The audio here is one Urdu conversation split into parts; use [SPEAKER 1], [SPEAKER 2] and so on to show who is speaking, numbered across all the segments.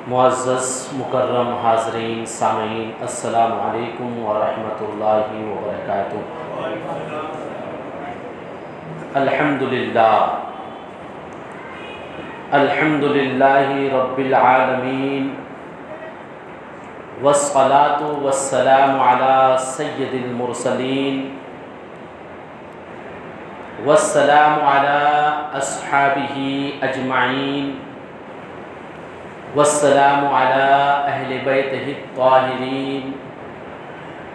[SPEAKER 1] معزز مکرم حاضرین سامعین، السلام علیکم ورحمۃ اللہ وبرکاتہ۔ الحمد للہ رب العالمین، والصلاة والسلام علی سید المرسلین، والسلام علی اصحابہ اجمعین، والسلام علی اہل بیتہ الطاہرین،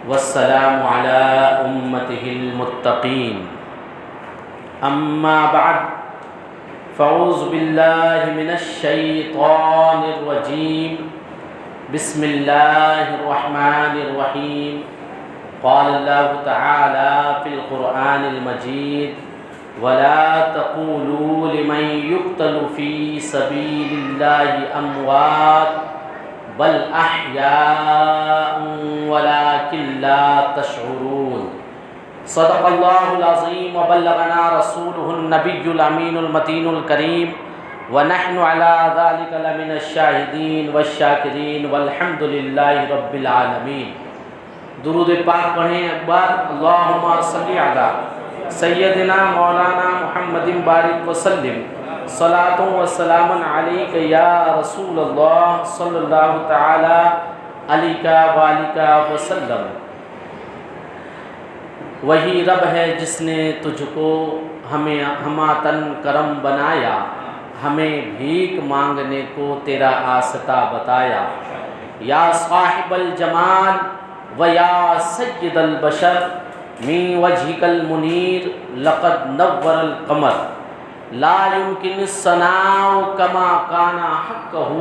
[SPEAKER 1] والسلام علی امتہ المتقین۔ اما بعد فاعوذ باللہ من الشیطان الرجیم، بسم اللہ الرحمن الرحیم۔ قال اللہ تعالی فی القرآن المجید، ولا تقولوا لمن يقتل في سبيل الله أموات بل أحياء ولكن لا تشعرون۔ صدق الله العظيم وبلغنا رسوله النبي الأمين المتين الكريم، ونحن على ذلك لمن الشاهدين والشاكرين والحمد لله رب العالمين۔ درود پاک پڑھیں ایک بار۔ اللہم صلی علی سیدنا مولانا محمد بارک وسلم، صلاۃ و سلام علیک یا رسول اللہ صلی اللہ تعالی علیہ وآلہ وسلم۔ وہی رب ہے جس نے تجھ کو ہماتن کرم بنایا، ہمیں بھیک مانگنے کو تیرا آستہ بتایا۔ یا صاحب الجمال و یا سید البشر، من وجهك المنیر لقد نور القمر، لا يمكن الثناء كما كان حقه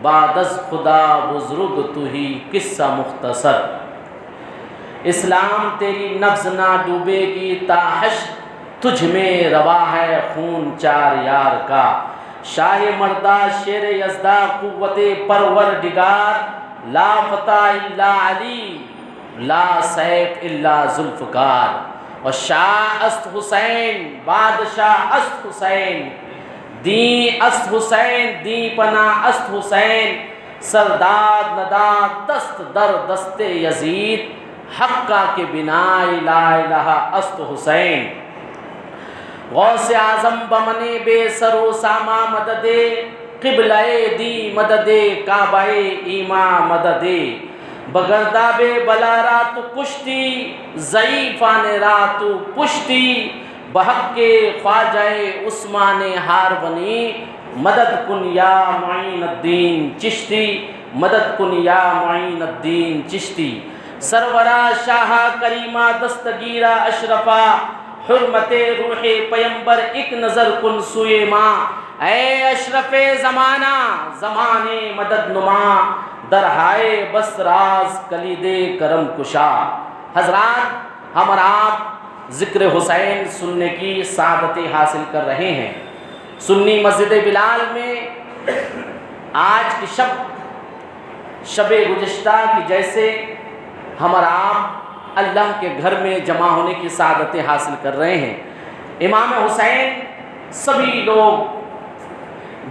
[SPEAKER 1] بعد از خدا بزرگ تو ہی قصہ مختصر۔ اسلام تیری نبض نہ ڈوبے گی تا حشر، تجھ میں روا ہے خون چار یار کا۔ شاہ مردہ شیر یزدہ قوت پروردگار، لا فتح الا علی لا سیف الا ذوالفقار۔ اور شاہ است حسین بادشاہ است حسین، دین است حسین دین پناہ است حسین۔ سرداد نداد دست در دست یزید، حقہ کے بنا لا الہ است حسین۔ غوث اعظم بمنے بے سر و ساما مدد، قبلہ دی مدد کعبہ ایما مدد۔ بگرداب بلا راتو پشتی، ضعیفان راتو پشتی۔ بحق کے خواجہ عثمان ہارونی، مدد کن یا معین الدین چشتی، مدد کن یا معین الدین چشتی۔ سرورہ شاہ کریمہ دستگیرہ اشرفہ، حرمت روح پیمبر ایک نظر کن سوئے ماں۔ اے اشرف زمانہ زمانے مدد نما، درہائے بس راز کلید کرم کشا۔ حضرات، ہم اور آپ ذکر حسین سننے کی سعادتیں حاصل کر رہے ہیں۔ سنی مسجد بلال میں آج کی شب گزشتہ کی جیسے ہم اور آپ اللہ کے گھر میں جمع ہونے کی سعادتیں حاصل کر رہے ہیں۔ امام حسین سبھی لوگ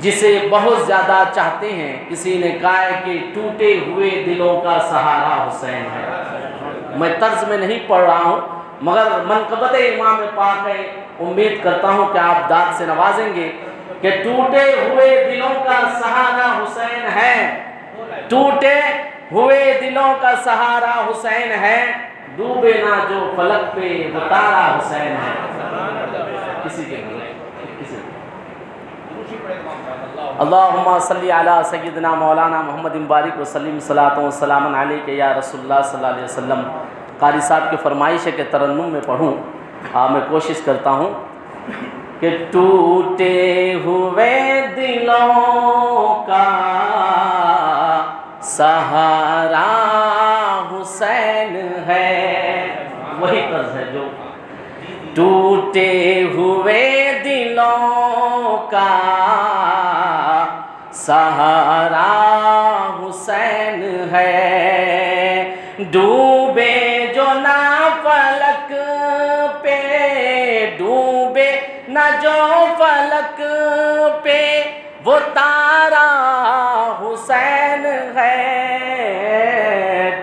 [SPEAKER 1] جسے بہت زیادہ چاہتے ہیں، کسی نے کہا ہے کہ ٹوٹے ہوئے دلوں کا سہارا حسین ہے۔ میں طرز میں نہیں پڑھ رہا ہوں، مگر منقبت امام پاک ہے، امید کرتا ہوں کہ آپ داد سے نوازیں گے کہ ٹوٹے ہوئے دلوں کا سہارا حسین ہے، ٹوٹے ہوئے دلوں کا سہارا حسین ہے، ڈوبے نہ جو فلک پہ وہ تارا حسین ہے۔ کسی کے اللہم صلی علی سیدنا مولانا محمد بارک وسلم، صلاۃ و سلام علیک یا رسول اللہ صلی اللہ علیہ وسلم۔ قاری صاحب کی فرمائش ہے کہ ترنم میں پڑھوں، میں کوشش کرتا ہوں کہ ٹوٹے ہوئے دلوں کا سہارا حسین ہے۔ وہی طرز ہے جو ٹوٹے ہوئے دلوں کا سہارا حسین ہے، ڈوبے جو نہ فلک پہ، ڈوبے نہ جو فلک پہ، وہ تارا حسین ہے،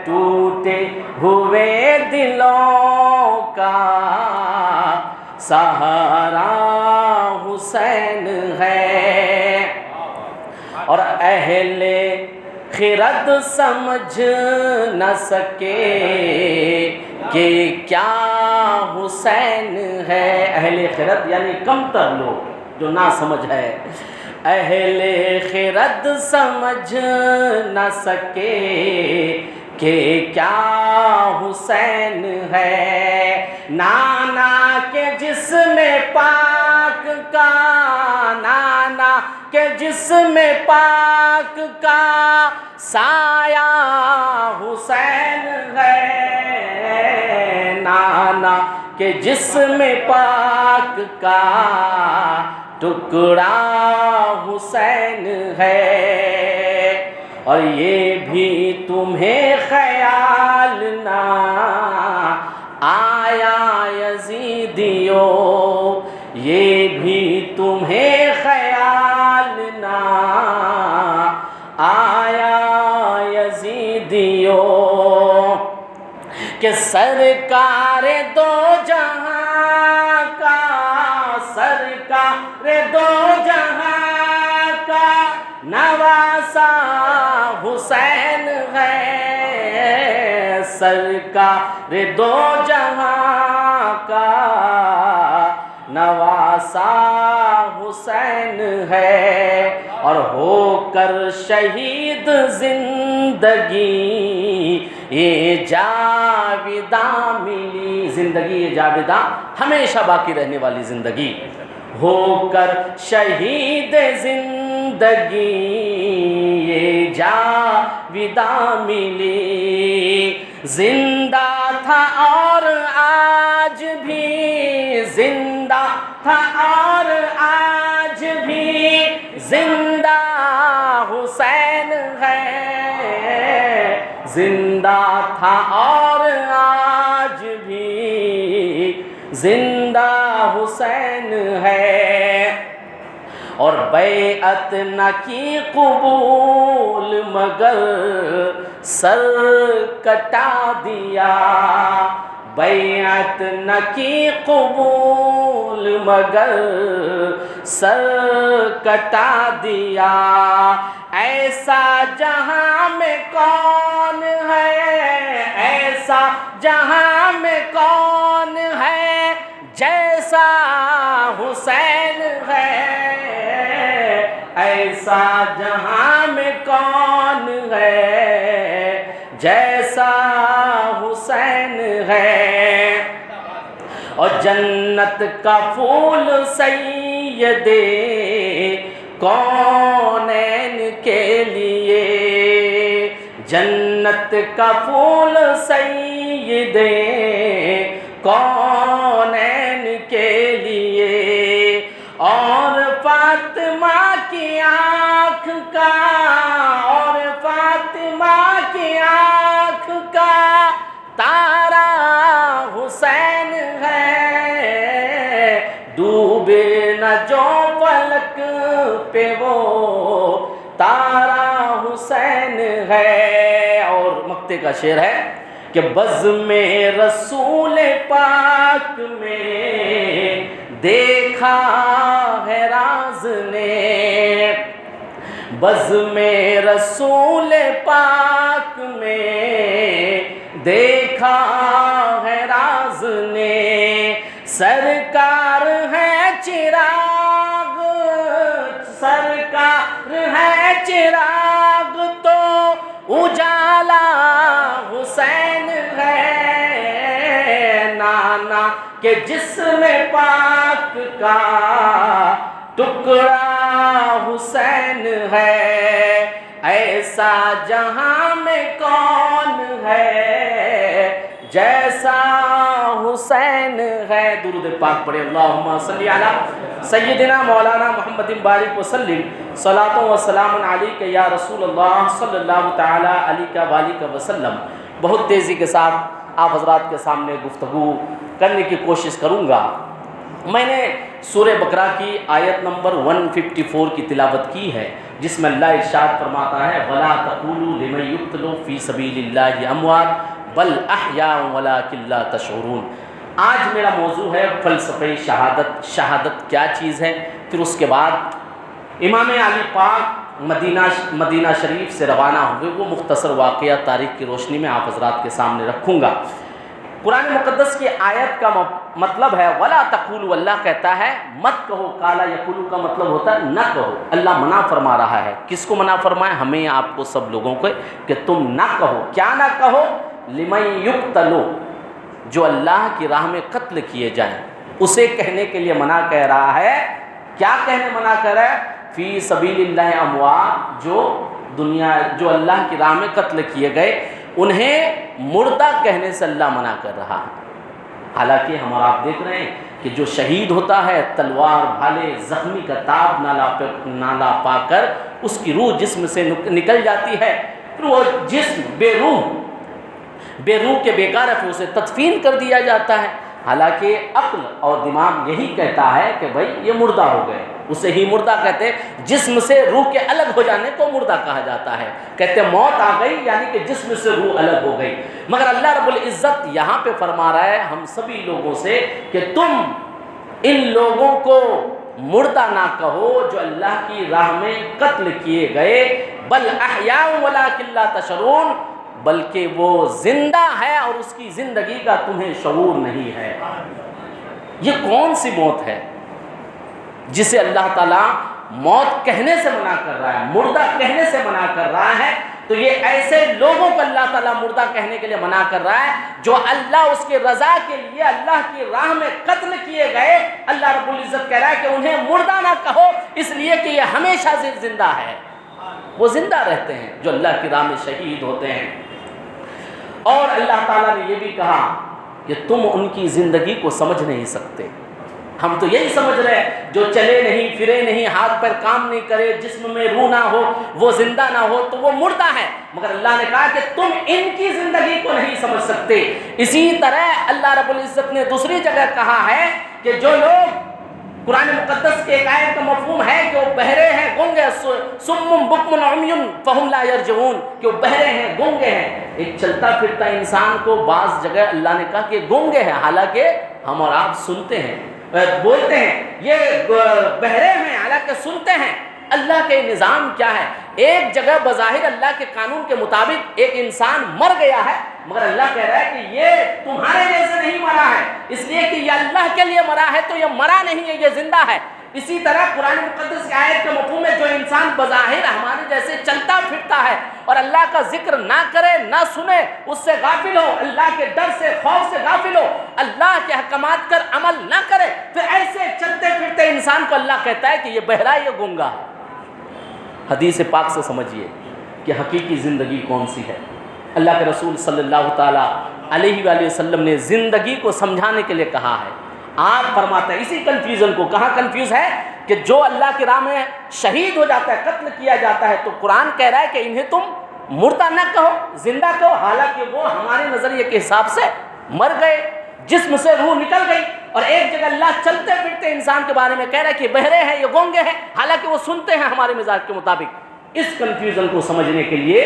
[SPEAKER 1] ٹوٹے ہوئے دلوں کا سہارا حسین ہے۔ اور اہل خرد سمجھ نہ سکے کہ کیا حسین ہے۔ اہل خرد یعنی کم تر لوگ جو نہ سمجھ ہے، اہل خرد سمجھ نہ سکے کہ کیا حسین ہے۔ نانا کے جسم پاک کا، نانا کے جسم پاک کا سایہ حسین ہے، نانا کے جسم پاک کا ٹکڑا حسین ہے۔ اور یہ بھی تمہیں خیال نہ آیا یزیدیو، یہ بھی تمہیں خیال نہ آیا یزیدیو کہ سرکار دو جہاں کا، سرکار دو جہاں کا نواسا حسین ہے، سرکار دو جہاں کا نواسا حسین ہے۔ اور ہو کر شہید زندگی یہ جاویداں ملی، زندگی یہ جاویداں ہمیشہ باقی رہنے والی زندگی، ہو کر شہید زندگی یہ جاویداں ملی۔ زندہ تھا اور آج بھی، زندہ تھا اور آج بھی زندہ حسین ہے، زندہ تھا اور آج بھی زندہ حسین ہے۔ اور بیعت نہ کی قبول مگر سر کٹا دیا، بیعت نہ کی قبول مگر سر کٹا دیا۔ ایسا جہاں میں کون ہے، ایسا جہاں میں کون ہے جیسا حسین ہے، ایسا جہاں میں کون ہے جیسا حسین ہے۔ اور جنت کا پھول سید کونین کے لیے، جنت کا پھول سید کونین کے لیے، اور فاطمہ کی آنکھ کا، اور فاطمہ کی آنکھ کا تارا حسین ہے، ڈوبے نہ جو فلک پہ وہ تارا حسین ہے۔ اور مقطع کا شعر ہے کہ بزم رسول پاک میں دیکھا ہے راز نے، بزم رسول پاک میں دیکھا ہے راز نے، سرکار ہے چراغ، سرکار ہے چراغ تو اجالا حسین ہے، نانا کے جسم پاک کا ٹکڑا حسین ہے، ایسا جہاں میں کون ہے جیسا حسین ہے۔ درود پاک پڑھے، اللہم صلی علی سیدنا مولانا محمد بارک وسلم، صلاۃ و سلام علیک یا رسول اللہ صلی اللہ تعالی علیہ وآلہ وسلم۔ بہت تیزی کے ساتھ آپ حضرات کے سامنے گفتگو کرنے کی کوشش کروں گا۔ میں نے سورہ بقرہ کی آیت نمبر 154 کی تلاوت کی ہے، جس میں اللہ ارشاد فرماتا ہے وَلَا تَقُولُوا لِمَن يُقْتَلُ فِي سَبِيلِ اللَّهِ أَمْوَاتٌ بَلْ أَحْيَاءٌ وَلَٰكِن لَّا تَشْعُرُونَ۔ آج میرا موضوع ہے فلسفہ شہادت، شہادت کیا چیز ہے، پھر اس کے بعد امام علی پاک مدینہ شریف سے روانہ ہوئے، وہ مختصر واقعہ تاریخ کی روشنی میں آپ حضرات کے سامنے رکھوں گا۔ قرآن مقدس کی آیت کا مطلب ہے وَلَا تَقُولُوا، اللہ کہتا ہے مت کہو، قَالَ يَقُولُ کا مطلب ہوتا ہے نہ کہو، اللہ منع فرما رہا ہے۔ کس کو منع فرمائے؟ ہمیں، آپ کو، سب لوگوں کو، کہ تم نہ کہو۔ کیا نہ کہو؟ لِمَن يُقْتَلُ، جو اللہ کی راہ میں قتل کیے جائیں، اسے کہنے کے لیے منع کہہ رہا ہے۔ کیا کہنے منع کر رہا ہے؟ فی سبیل اللہ اموات، جو اللہ کی راہ میں قتل کیے گئے، انہیں مردہ کہنے سے اللہ منع کر رہا ہے۔ حالانکہ ہم اور آپ دیکھ رہے ہیں کہ جو شہید ہوتا ہے، تلوار بھالے زخمی کا تاب نالا پا کر اس کی روح جسم سے نکل جاتی ہے، پھر وہ جسم بے روح کے بیکار ہے، پھر اسے تدفین کر دیا جاتا ہے۔ حالانکہ عقل اور دماغ یہی کہتا ہے کہ بھائی یہ مردہ ہو گئے، اسے ہی مردہ کہتے ہیں، جسم سے روح کے الگ ہو جانے کو مردہ کہا جاتا ہے۔ کہتے ہیں موت آ گئی، یعنی کہ جسم سے روح الگ ہو گئی۔ مگر اللہ رب العزت یہاں پہ فرما رہا ہے ہم سبھی لوگوں سے کہ تم ان لوگوں کو مردہ نہ کہو جو اللہ کی راہ میں قتل کیے گئے، بل احیاء ولکن لا تشعرون، بلکہ وہ زندہ ہے اور اس کی زندگی کا تمہیں شعور نہیں ہے۔ یہ کون سی موت ہے جسے اللہ تعالیٰ موت کہنے سے منع کر رہا ہے، مردہ کہنے سے منع کر رہا ہے؟ تو یہ ایسے لوگوں کو اللہ تعالیٰ مردہ کہنے کے لیے منع کر رہا ہے جو اللہ اس کے رضا کے لیے اللہ کی راہ میں قتل کیے گئے۔ اللہ رب العزت کہہ رہا ہے کہ انہیں مردہ نہ کہو، اس لیے کہ یہ ہمیشہ سے زندہ ہے، وہ زندہ رہتے ہیں جو اللہ کی راہ میں شہید ہوتے ہیں۔ اور اللہ تعالیٰ نے یہ بھی کہا کہ تم ان کی زندگی کو سمجھ نہیں سکتے۔ ہم تو یہی سمجھ رہے ہیں جو چلے نہیں، پھرے نہیں، ہاتھ پیر کام نہیں کرے، جسم میں روح نہ ہو، وہ زندہ نہ ہو تو وہ مردہ ہے۔ مگر اللہ نے کہا کہ تم ان کی زندگی کو نہیں سمجھ سکتے۔ اسی طرح اللہ رب العزت نے دوسری جگہ کہا ہے کہ جو لوگ، قرآن مقدس کے ایک آیت کا مفہوم ہے کہ وہ بہرے ہیں، گونگے، صم بکم عمی فہم لا یرجعون، کہ وہ بہرے ہیں، گونگے ہیں۔ ایک چلتا پھرتا انسان کو بعض جگہ اللہ نے کہا کہ گونگے ہیں، حالانکہ ہم اور آپ سنتے ہیں، بولتے ہیں، یہ بہرے ہیں حالانکہ سنتے ہیں۔ اللہ کے نظام کیا ہے؟ ایک جگہ بظاہر اللہ کے قانون کے مطابق ایک انسان مر گیا ہے، مگر اللہ کہہ رہا ہے کہ یہ تمہارے جیسے نہیں مرا ہے، اس لیے کہ یہ اللہ کے لیے مرا ہے تو یہ مرا نہیں ہے، یہ زندہ ہے۔ اسی طرح قرآن مقدس کی آیت کا مفہوم ہے جو انسان بظاہر ہمارے جیسے چلتا پھرتا ہے اور اللہ کا ذکر نہ کرے، نہ سنے، اس سے غافل ہو، اللہ کے ڈر سے، خوف سے غافل ہو، اللہ کے احکامات پر عمل نہ کرے، پھر ایسے چلتے پھرتے انسان کو اللہ کہتا ہے کہ یہ بہرا، یہ گونگا ہے۔ حدیث پاک سے سمجھیے کہ حقیقی زندگی کون سی ہے۔ اللہ کے رسول صلی اللہ تعالیٰ علیہ وآلہ وسلم نے زندگی کو سمجھانے کے لیے کہا ہے۔ آپ فرماتے ہیں اسی کنفیوژن کو، کہاں کنفیوز ہے کہ جو اللہ کی راہ میں شہید ہو جاتا ہے، قتل کیا جاتا ہے، تو قرآن کہہ رہا ہے کہ انہیں تم مردہ نہ کہو، زندہ کہو، حالانکہ وہ ہمارے نظریے کے حساب سے مر گئے، جسم سے روح نکل گئی۔ اور ایک جگہ اللہ چلتے پھرتے انسان کے بارے میں کہہ رہا ہے کہ بہرے ہیں، یہ گونگے ہیں، حالانکہ وہ سنتے ہیں ہمارے مزاج کے مطابق۔ اس کنفیوژن کو سمجھنے کے لیے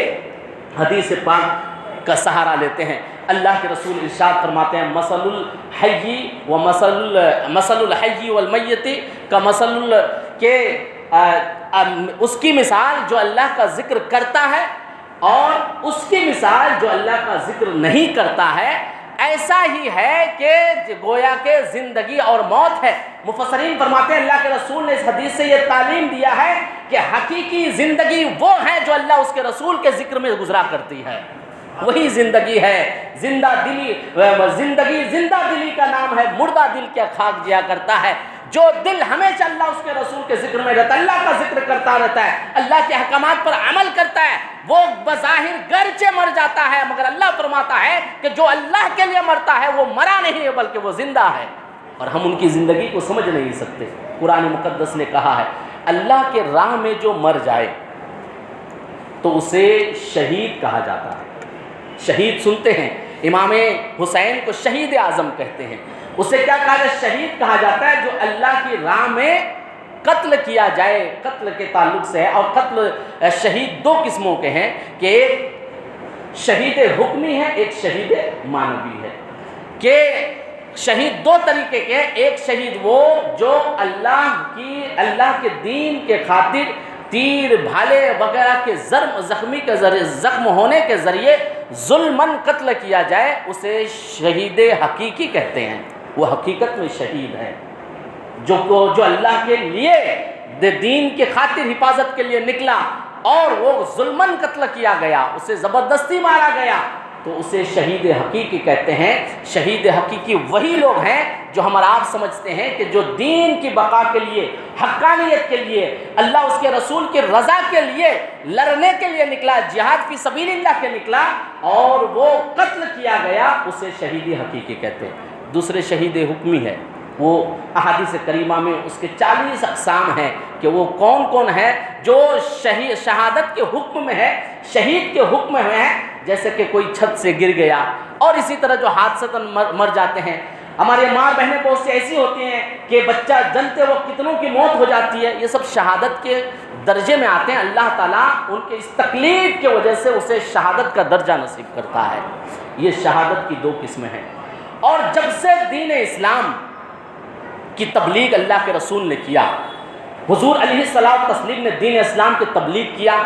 [SPEAKER 1] حدیث پاک کا سہارا لیتے ہیں۔ اللہ کے رسول ارشاد فرماتے ہیں مثل الحی والمیت کا مثل، کہ اس کی مثال جو اللہ کا ذکر کرتا ہے اور اس کی مثال جو اللہ کا ذکر نہیں کرتا ہے ایسا ہی ہے کہ گویا کہ زندگی اور موت ہے۔ مفسرین فرماتے ہیں اللہ کے رسول نے اس حدیث سے یہ تعلیم دیا ہے کہ حقیقی زندگی وہ ہے جو اللہ اس کے رسول کے ذکر میں گزرا کرتی ہے، وہی زندگی ہے۔ زندہ دلی، زندگی زندہ دلی کا نام ہے، مردہ دل کیا خاک جیا کرتا ہے۔ جو دل ہمیشہ اللہ اس کے رسول کے ذکر میں رہتا ہے، اللہ کا ذکر کرتا رہتا ہے، اللہ کے احکامات پر عمل کرتا ہے، وہ بظاہر گرچہ مر جاتا ہے، مگر اللہ فرماتا ہے کہ جو اللہ کے لیے مرتا ہے وہ مرا نہیں ہے بلکہ وہ زندہ ہے۔ اور ہم ان کی زندگی کو سمجھ نہیں سکتے۔ قرآن مقدس نے کہا ہے اللہ کے راہ میں جو مر جائے تو اسے شہید کہا جاتا ہے۔ شہید سنتے ہیں، امام حسین کو شہید اعظم کہتے ہیں، اسے کیا کہا جائے؟ شہید کہا جاتا ہے جو اللہ کی راہ میں قتل کیا جائے، قتل کے تعلق سے ہے۔ اور قتل شہید دو قسموں کے ہیں کہ ایک شہید حکمی ہے، ایک شہید مانوی ہے۔ کہ شہید دو طریقے کے، ایک شہید وہ جو اللہ کے دین کے خاطر تیر بھالے وغیرہ کے زخم ہونے کے ذریعے ظلماً قتل کیا جائے، اسے شہید حقیقی کہتے ہیں۔ وہ حقیقت میں شہید ہے، جو اللہ کے لیے دین کے خاطر حفاظت کے لیے نکلا اور وہ ظلماً قتل کیا گیا، اسے زبردستی مارا گیا، تو اسے شہید حقیقی کہتے ہیں۔ شہید حقیقی وہی لوگ ہیں جو ہم اور آپ سمجھتے ہیں کہ جو دین کی بقا کے لیے، حقانیت کے لیے، اللہ اس کے رسول کی رضا کے لیے لڑنے کے لیے نکلا، جہاد فی سبیل اللہ کے نکلا اور وہ قتل کیا گیا، اسے شہید حقیقی کہتے ہیں۔ دوسرے شہید حکمی ہے، وہ احادیث کریمہ میں اس کے 40 اقسام ہیں کہ وہ کون کون ہے جو شہادت کے حکم میں ہے، شہید کے حکم میں ہے، جیسے کہ کوئی چھت سے گر گیا اور اسی طرح جو حادثتاً مر جاتے ہیں۔ ہمارے ماں بہنیں بہت سی ایسی ہوتی ہیں کہ بچہ جنتے وقت کتنوں کی موت ہو جاتی ہے، یہ سب شہادت کے درجے میں آتے ہیں۔ اللہ تعالیٰ ان کے اس تکلیف کی وجہ سے اسے شہادت کا درجہ نصیب کرتا ہے۔ یہ شہادت کی دو قسمیں ہیں۔ اور جب سے دین اسلام کی تبلیغ اللہ کے رسول نے کیا، حضور علیہ الصلوۃ والتسلیم نے دین اسلام کی تبلیغ کیا،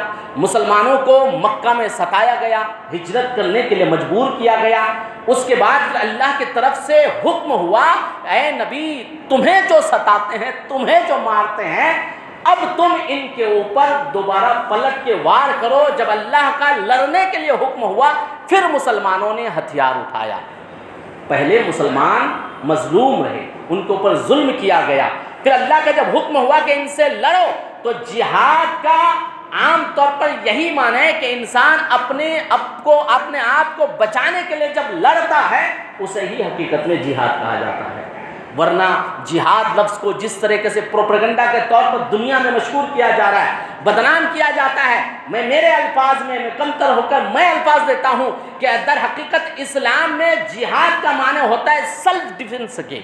[SPEAKER 1] مسلمانوں کو مکہ میں ستایا گیا، ہجرت کرنے کے لیے مجبور کیا گیا، اس کے بعد اللہ کی طرف سے حکم ہوا، اے نبی تمہیں جو ستاتے ہیں، تمہیں جو مارتے ہیں، اب تم ان کے اوپر دوبارہ پلٹ کے وار کرو۔ جب اللہ کا لڑنے کے لیے حکم ہوا، پھر مسلمانوں نے ہتھیار اٹھایا۔ پہلے مسلمان مظلوم رہے، ان کے اوپر ظلم کیا گیا، پھر اللہ کا جب حکم ہوا کہ ان سے لڑو، تو جہاد کا عام طور پر یہی معنی ہے کہ انسان اپنے آپ کو بچانے کے لیے جب لڑتا ہے، اسے ہی حقیقت میں جہاد کہا جاتا ہے۔ ورنہ جہاد لفظ کو جس طریقے سے پروپیگنڈا کے طور پر دنیا میں مشہور کیا جا رہا ہے، بدنام کیا جاتا ہے، میرے الفاظ میں کمتر ہو کر میں الفاظ دیتا ہوں کہ در حقیقت اسلام میں جہاد کا معنی ہوتا ہے سیلف ڈیفنس کے،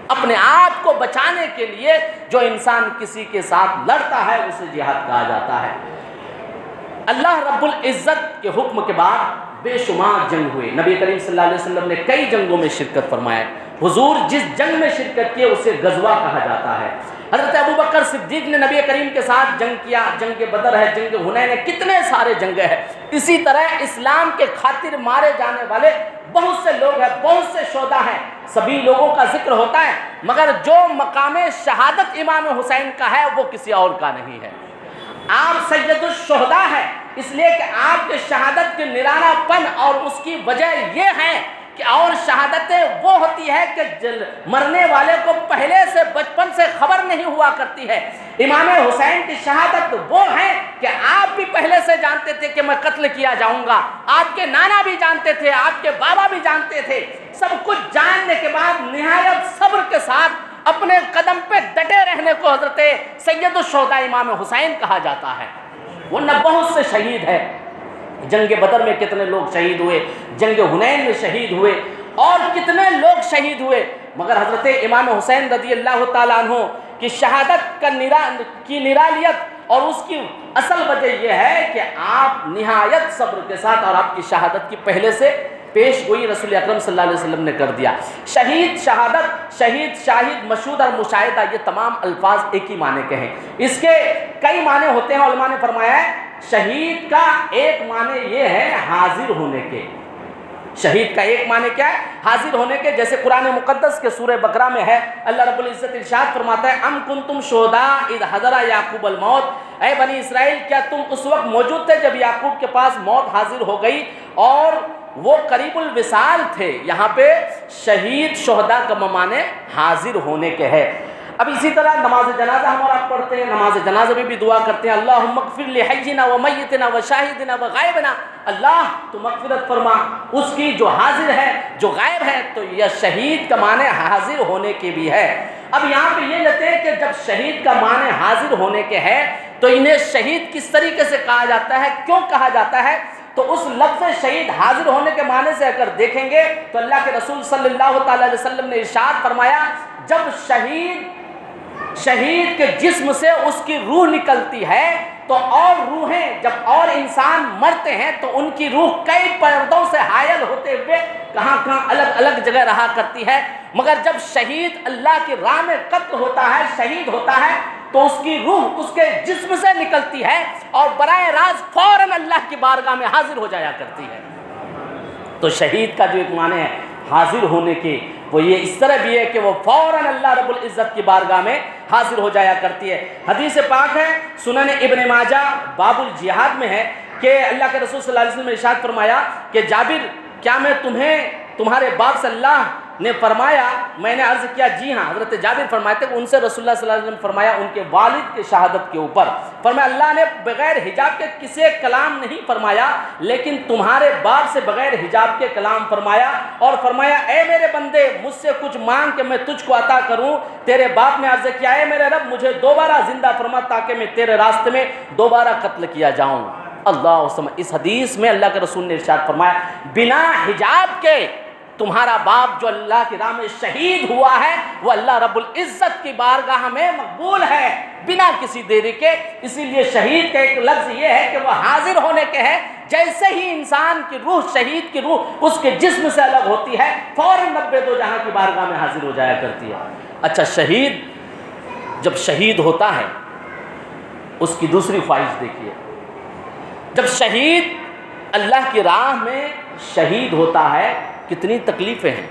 [SPEAKER 1] اپنے آپ کو بچانے کے لیے جو انسان کسی کے ساتھ لڑتا ہے اسے جہاد کہا جاتا ہے۔ اللہ رب العزت کے حکم کے بعد بے شمار جنگ ہوئے، نبی کریم صلی اللہ علیہ وسلم نے کئی جنگوں میں شرکت فرمایا۔ حضور جس جنگ میں شرکت کی اسے غزوہ کہا جاتا ہے۔ حضرت ابوبکر صدیق نے نبی کریم کے ساتھ جنگ کیا، جنگ بدر ہے، جنگ حنین ہے، کتنے سارے جنگیں ہیں۔ اسی طرح اسلام کے خاطر مارے جانے والے بہت سے لوگ ہیں، بہت سے شہداء ہیں، سبھی لوگوں کا ذکر ہوتا ہے، مگر جو مقام شہادت امام حسین کا ہے وہ کسی اور کا نہیں ہے۔ آپ سید الشہداء ہیں، اس لیے کہ آپ کے شہادت کے نرالا پن اور اس کی وجہ یہ ہے کہ اور شہادتیں وہ ہوتی ہے کہ مرنے والے کو پہلے سے بچپن سے خبر نہیں ہوا کرتی ہے۔ امام حسین کی شہادت وہ ہے کہ آپ بھی پہلے سے جانتے تھے کہ میں قتل کیا جاؤں گا، آپ کے نانا بھی جانتے تھے، آپ کے بابا بھی جانتے تھے، سب کچھ جاننے کے بعد نہایت صبر کے ساتھ اپنے قدم پہ ڈٹے رہنے کو حضرت سید الشہداء امام حسین کہا جاتا ہے۔ ورنہ بہت سے شہید ہیں، جنگ بدر میں کتنے لوگ شہید ہوئے، جنگ حنین میں شہید ہوئے اور کتنے لوگ شہید ہوئے، مگر حضرت امام حسین رضی اللہ تعالیٰ عنہ کی شہادت کی نرالیت اور اس کی اصل وجہ یہ ہے کہ آپ نہایت صبر کے ساتھ، اور آپ کی شہادت کی پہلے سے پیش گوئی رسول اکرم صلی اللہ علیہ وسلم نے کر دیا۔ شہید، شہادت، شہید، شاہد، مشہود اور مشاہدہ، یہ تمام الفاظ ایک ہی معنی کے ہیں۔ اس کے کئی معنی ہوتے ہیں، علماء نے فرمایا ہے شہید کا ایک معنی یہ ہے حاضر ہونے کے۔ شہید کا ایک معنی کیا ہے؟ حاضر ہونے کے، جیسے قرآن مقدس کے سورہ بقرہ میں ہے، اللہ رب العزت ارشاد فرماتا ہے ام کنتم شہداء اذ حضر یعقوب الموت، اے بنی اسرائیل کیا تم اس وقت موجود تھے جب یعقوب کے پاس موت حاضر ہو گئی اور وہ قریب الوصال تھے۔ یہاں پہ شہید، شہداء کا معنی حاضر ہونے کے ہے۔ اب اسی طرح نماز جنازہ ہم اور آپ پڑھتے ہیں، نماز جنازہ میں بھی دعا کرتے ہیں اللہم اغفر لحینا و میتنا و شاہدنا و غائبنا، اللہ تو مغفرت فرما اس کی جو حاضر ہے، جو غائب ہے۔ تو یہ شہید کا معنی حاضر ہونے کے بھی ہے۔ اب یہاں پہ یہ لیتے ہیں کہ جب شہید کا معنی حاضر ہونے کے ہے تو انہیں شہید کس طریقے سے کہا جاتا ہے، کیوں کہا جاتا ہے؟ تو اس لفظ شہید حاضر ہونے کے معنی سے اگر دیکھیں گے تو اللہ کے رسول صلی اللہ تعالی علیہ وسلم نے ارشاد فرمایا، جب شہید کے جسم سے اس کی روح نکلتی ہے تو اور روحیں جب اور انسان مرتے ہیں تو ان کی روح کئی پردوں سے حائل ہوتے ہوئے کہاں الگ الگ جگہ رہا کرتی ہے، مگر جب شہید اللہ کی راہ میں قتل ہوتا ہے، شہید ہوتا ہے، تو اس کی روح اس کے جسم سے نکلتی ہے اور براہ راست فوراً اللہ کی بارگاہ میں حاضر ہو جایا کرتی ہے۔ تو شہید کا جو ایک معنی ہے حاضر ہونے کے، وہ یہ اس طرح بھی ہے کہ وہ فوراً اللہ رب العزت کی بارگاہ میں حاضر ہو جایا کرتی ہے۔ حدیث پاک ہے سنن ابن ماجہ باب الجہاد میں ہے کہ اللہ کے رسول صلی اللہ علیہ وسلم نے ارشاد فرمایا کہ جابر، کیا میں تمہارے باپ سے اللہ نے فرمایا؟ میں نے عرض کیا جی ہاں۔ حضرت جابر فرماتے ہیں ان سے رسول اللہ صلی اللہ علیہ وسلم فرمایا ان کے والد کی شہادت کے اوپر، فرمایا اللہ نے بغیر حجاب کے کسی کلام نہیں فرمایا، لیکن تمہارے باپ سے بغیر حجاب کے کلام فرمایا، اور فرمایا اے میرے بندے مجھ سے کچھ مانگ کہ میں تجھ کو عطا کروں۔ تیرے باپ نے عرض کیا اے میرے رب مجھے دوبارہ زندہ فرما تاکہ میں تیرے راستے میں دوبارہ قتل کیا جاؤں۔ اللہ عصم، اس حدیث میں اللہ کے رسول نے ارشاد فرمایا بنا حجاب کے تمہارا باپ جو اللہ کی راہ میں شہید ہوا ہے وہ اللہ رب العزت کی بارگاہ میں مقبول ہے بنا کسی دیری کے۔ اسی لیے شہید کا ایک لفظ یہ ہے کہ وہ حاضر ہونے کے ہے، جیسے ہی انسان کی روح، شہید کی روح اس کے جسم سے الگ ہوتی ہے فوراً 92 جہاں کی بارگاہ میں حاضر ہو جایا کرتی ہے۔ اچھا، شہید جب شہید ہوتا ہے اس کی دوسری خواہش دیکھیے، جب شہید اللہ کی راہ میں شہید ہوتا ہے کتنی تکلیفیں ہیں،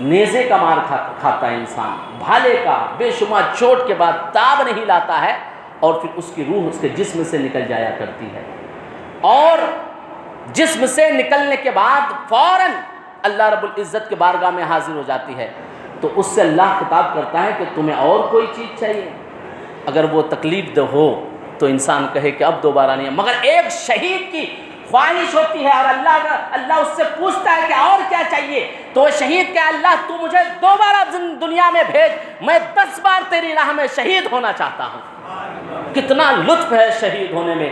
[SPEAKER 1] نیزے کا مار کھاتا ہے انسان، بھالے کا، بے شمار چوٹ کے بعد تاب نہیں لاتا ہے، اور پھر اس کی روح اس کے جسم سے نکل جایا کرتی ہے، اور جسم سے نکلنے کے بعد فوراً اللہ رب العزت کے بارگاہ میں حاضر ہو جاتی ہے۔ تو اس سے اللہ خطاب کرتا ہے کہ تمہیں اور کوئی چیز چاہیے؟ اگر وہ تکلیف دہ ہو تو انسان کہے کہ اب دوبارہ نہیں ہے، مگر ایک شہید کی خواہش ہوتی ہے اور اللہ اس سے پوچھتا ہے کہ اور کیا چاہیے، تو وہ شہید کہ اللہ تو مجھے دوبارہ دنیا میں بھیج، میں 10 بار تیری راہ میں شہید ہونا چاہتا ہوں۔ کتنا لطف ہے شہید ہونے میں۔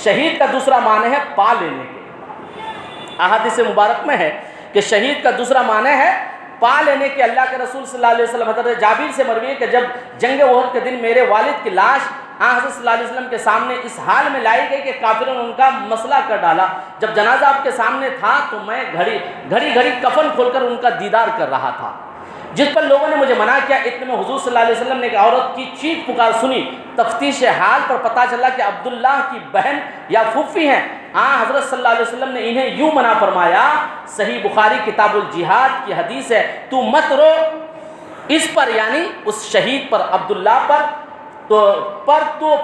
[SPEAKER 1] شہید کا دوسرا معنی ہے پا لینے کے، احادیث مبارک میں ہے کہ شہید کا دوسرا معنی ہے پا لینے کے۔ اللہ کے رسول صلی اللہ علیہ وسلم حضرت جابر سے مروی ہے کہ جب جنگ احد کے دن میرے والد کی لاش حضرت صلی اللہ علیہ وسلم کے سامنے اس حال میں لائی گئی کہ کافروں نے ان کا مسئلہ کر ڈالا، جب جنازہ آپ کے سامنے تھا تو میں گھڑی کفن کھول کر ان کا دیدار کر رہا تھا، جس پر لوگوں نے مجھے منع کیا۔ اتنے میں حضور صلی اللہ علیہ وسلم نے ایک عورت کی چیخ پکار سنی، تفتیش حال پر پتہ چلا کہ عبداللہ کی بہن یا پھوپھی ہیں۔ حضرت صلی اللہ علیہ وسلم نے انہیں یوں منع فرمایا، صحیح بخاری کتاب الجہاد کی حدیث ہے، تو مت رو اس پر، یعنی اس شہید پر، عبداللہ پر، تو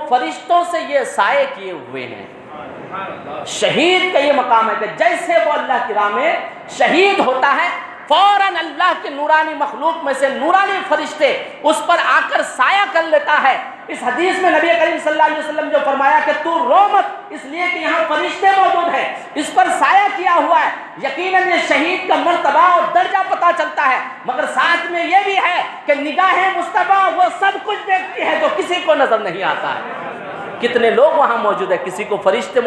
[SPEAKER 1] فرشتوں سے یہ سائے کیے ہوئے ہیں۔ شہید کا یہ مقام ہے کہ جیسے وہ اللہ کی راہ میں شہید ہوتا ہے فوراً اللہ کے نورانی مخلوق میں سے نورانی فرشتے اس پر آ کر سایہ کر لیتا ہے۔ اس حدیث میں نبی کریم صلی اللہ علیہ وسلم جو فرمایا کہ تو رو مت، اس لیے کہ یہاں فرشتے موجود ہیں، اس پر سایہ کیا ہوا ہے۔ یقیناً یہ شہید کا مرتبہ اور درجہ پتہ چلتا ہے، مگر ساتھ میں یہ بھی ہے کہ نگاہ مصطفیٰ وہ سب کچھ دیکھتی ہے جو کسی کو نظر نہیں آتا ہے۔ کتنے لوگ وہاں موجود ہیں، کسی کو فرشتے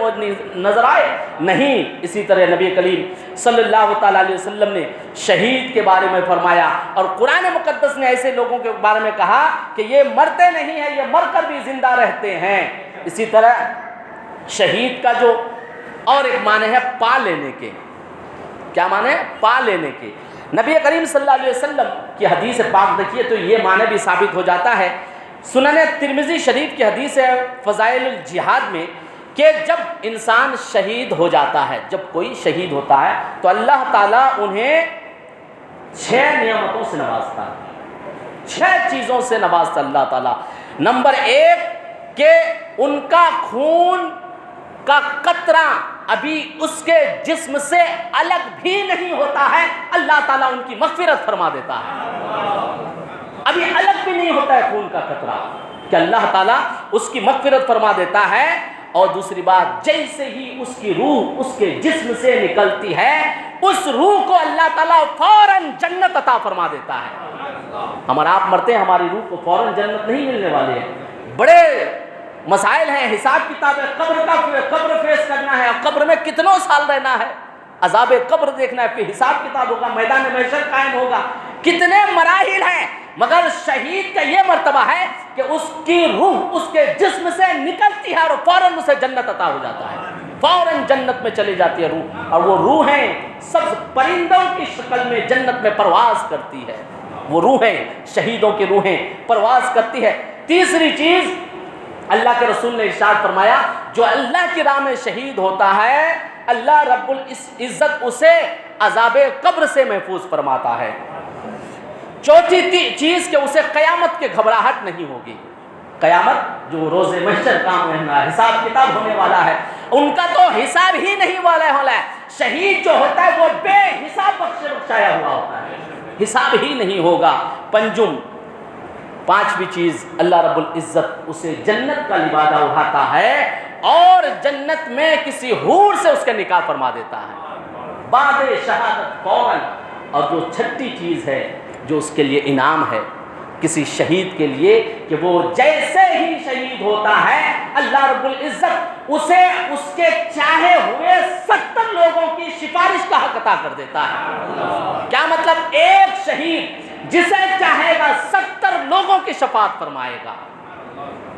[SPEAKER 1] نظر آئے نہیں۔ اسی طرح نبی کریم صلی اللہ تعالیٰ علیہ وسلم نے شہید کے بارے میں فرمایا، اور قرآن مقدس نے ایسے لوگوں کے بارے میں کہا کہ یہ مرتے نہیں ہیں، یہ مر کر بھی زندہ رہتے ہیں۔ اسی طرح شہید کا جو اور ایک معنی ہے پا لینے کے۔ کیا معنی ہے؟ پا لینے کے۔ نبی کریم صلی اللہ علیہ وسلم کی حدیث پاک دیکھیے تو یہ معنی بھی ثابت ہو جاتا ہے۔ سنن ترمذی شریف کی حدیث ہے فضائل الجہاد میں کہ جب انسان شہید ہو جاتا ہے، جب کوئی شہید ہوتا ہے تو اللہ تعالیٰ انہیں 6 نعمتوں سے نوازتا ہے، 6 چیزوں سے نوازتا اللہ تعالیٰ۔ نمبر 1 کہ ان کا خون کا قطرہ ابھی اس کے جسم سے الگ بھی نہیں ہوتا ہے، اللہ تعالیٰ ان کی مغفرت فرما دیتا ہے۔ ابھی الگ بھی نہیں ہوتا ہے خون کا قطرہ کہ اللہ تعالیٰ اس کی مغفرت فرما دیتا ہے۔ اور دوسری بات، جیسے ہی اس کی روح اس کے جسم سے نکلتی ہے اس روح کو اللہ تعالیٰ فوراً جنت عطا فرما دیتا ہے۔ ہمارا آپ مرتے ہیں، ہماری روح کو فوراً جنت نہیں ملنے والے ہیں، بڑے مسائل ہیں، حساب کتاب ہے، قبر فیس کرنا ہے، اور قبر میں کتنوں سال رہنا ہے، عذاب قبر دیکھنا ہے، پھر حساب کتاب ہوگا، میدان محشر قائم ہوگا، کتنے مراحل ہیں۔ مگر شہید کا یہ مرتبہ ہے کہ اس کی روح اس کے جسم سے نکلتی ہے اور فوراً اسے جنت عطا ہو جاتا ہے، فوراً جنت میں چلی جاتی ہے روح، اور وہ روحیں سبز پرندوں کی شکل میں جنت میں پرواز کرتی ہے، وہ روحیں، شہیدوں کی روحیں پرواز کرتی ہے۔ تیسری چیز اللہ کے رسول نے ارشاد فرمایا، جو اللہ کی راہ میں شہید ہوتا ہے اللہ رب العزت اسے عذاب قبر سے محفوظ فرماتا ہے۔ چوتھی چیز کہ اسے قیامت کے گھبراہٹ نہیں ہوگی۔ قیامت جو روز محشر کام رہنا ہے، حساب کتاب ہونے والا ہے، ان کا تو حساب ہی نہیں والا ہے۔ شہید جو ہوتا ہے وہ بے حساب بخشایا ہوا ہوتا ہے، حساب ہی نہیں ہوگا۔ پنجم، پانچویں چیز، اللہ رب العزت اسے جنت کا لبادہ اڑاتا ہے اور جنت میں کسی حور سے اس کا نکاح فرما دیتا ہے بعد شہادت فوراً۔ اور جو چھٹی چیز ہے جو اس کے لیے انعام ہے کسی شہید کے لیے، کہ وہ جیسے ہی شہید ہوتا ہے اللہ رب العزت اسے اس کے چاہے ہوئے 70 لوگوں کی سفارش کا حق عطا کر دیتا ہے۔ کیا مطلب؟ ایک شہید جسے چاہے گا 70 لوگوں کی شفاعت فرمائے گا۔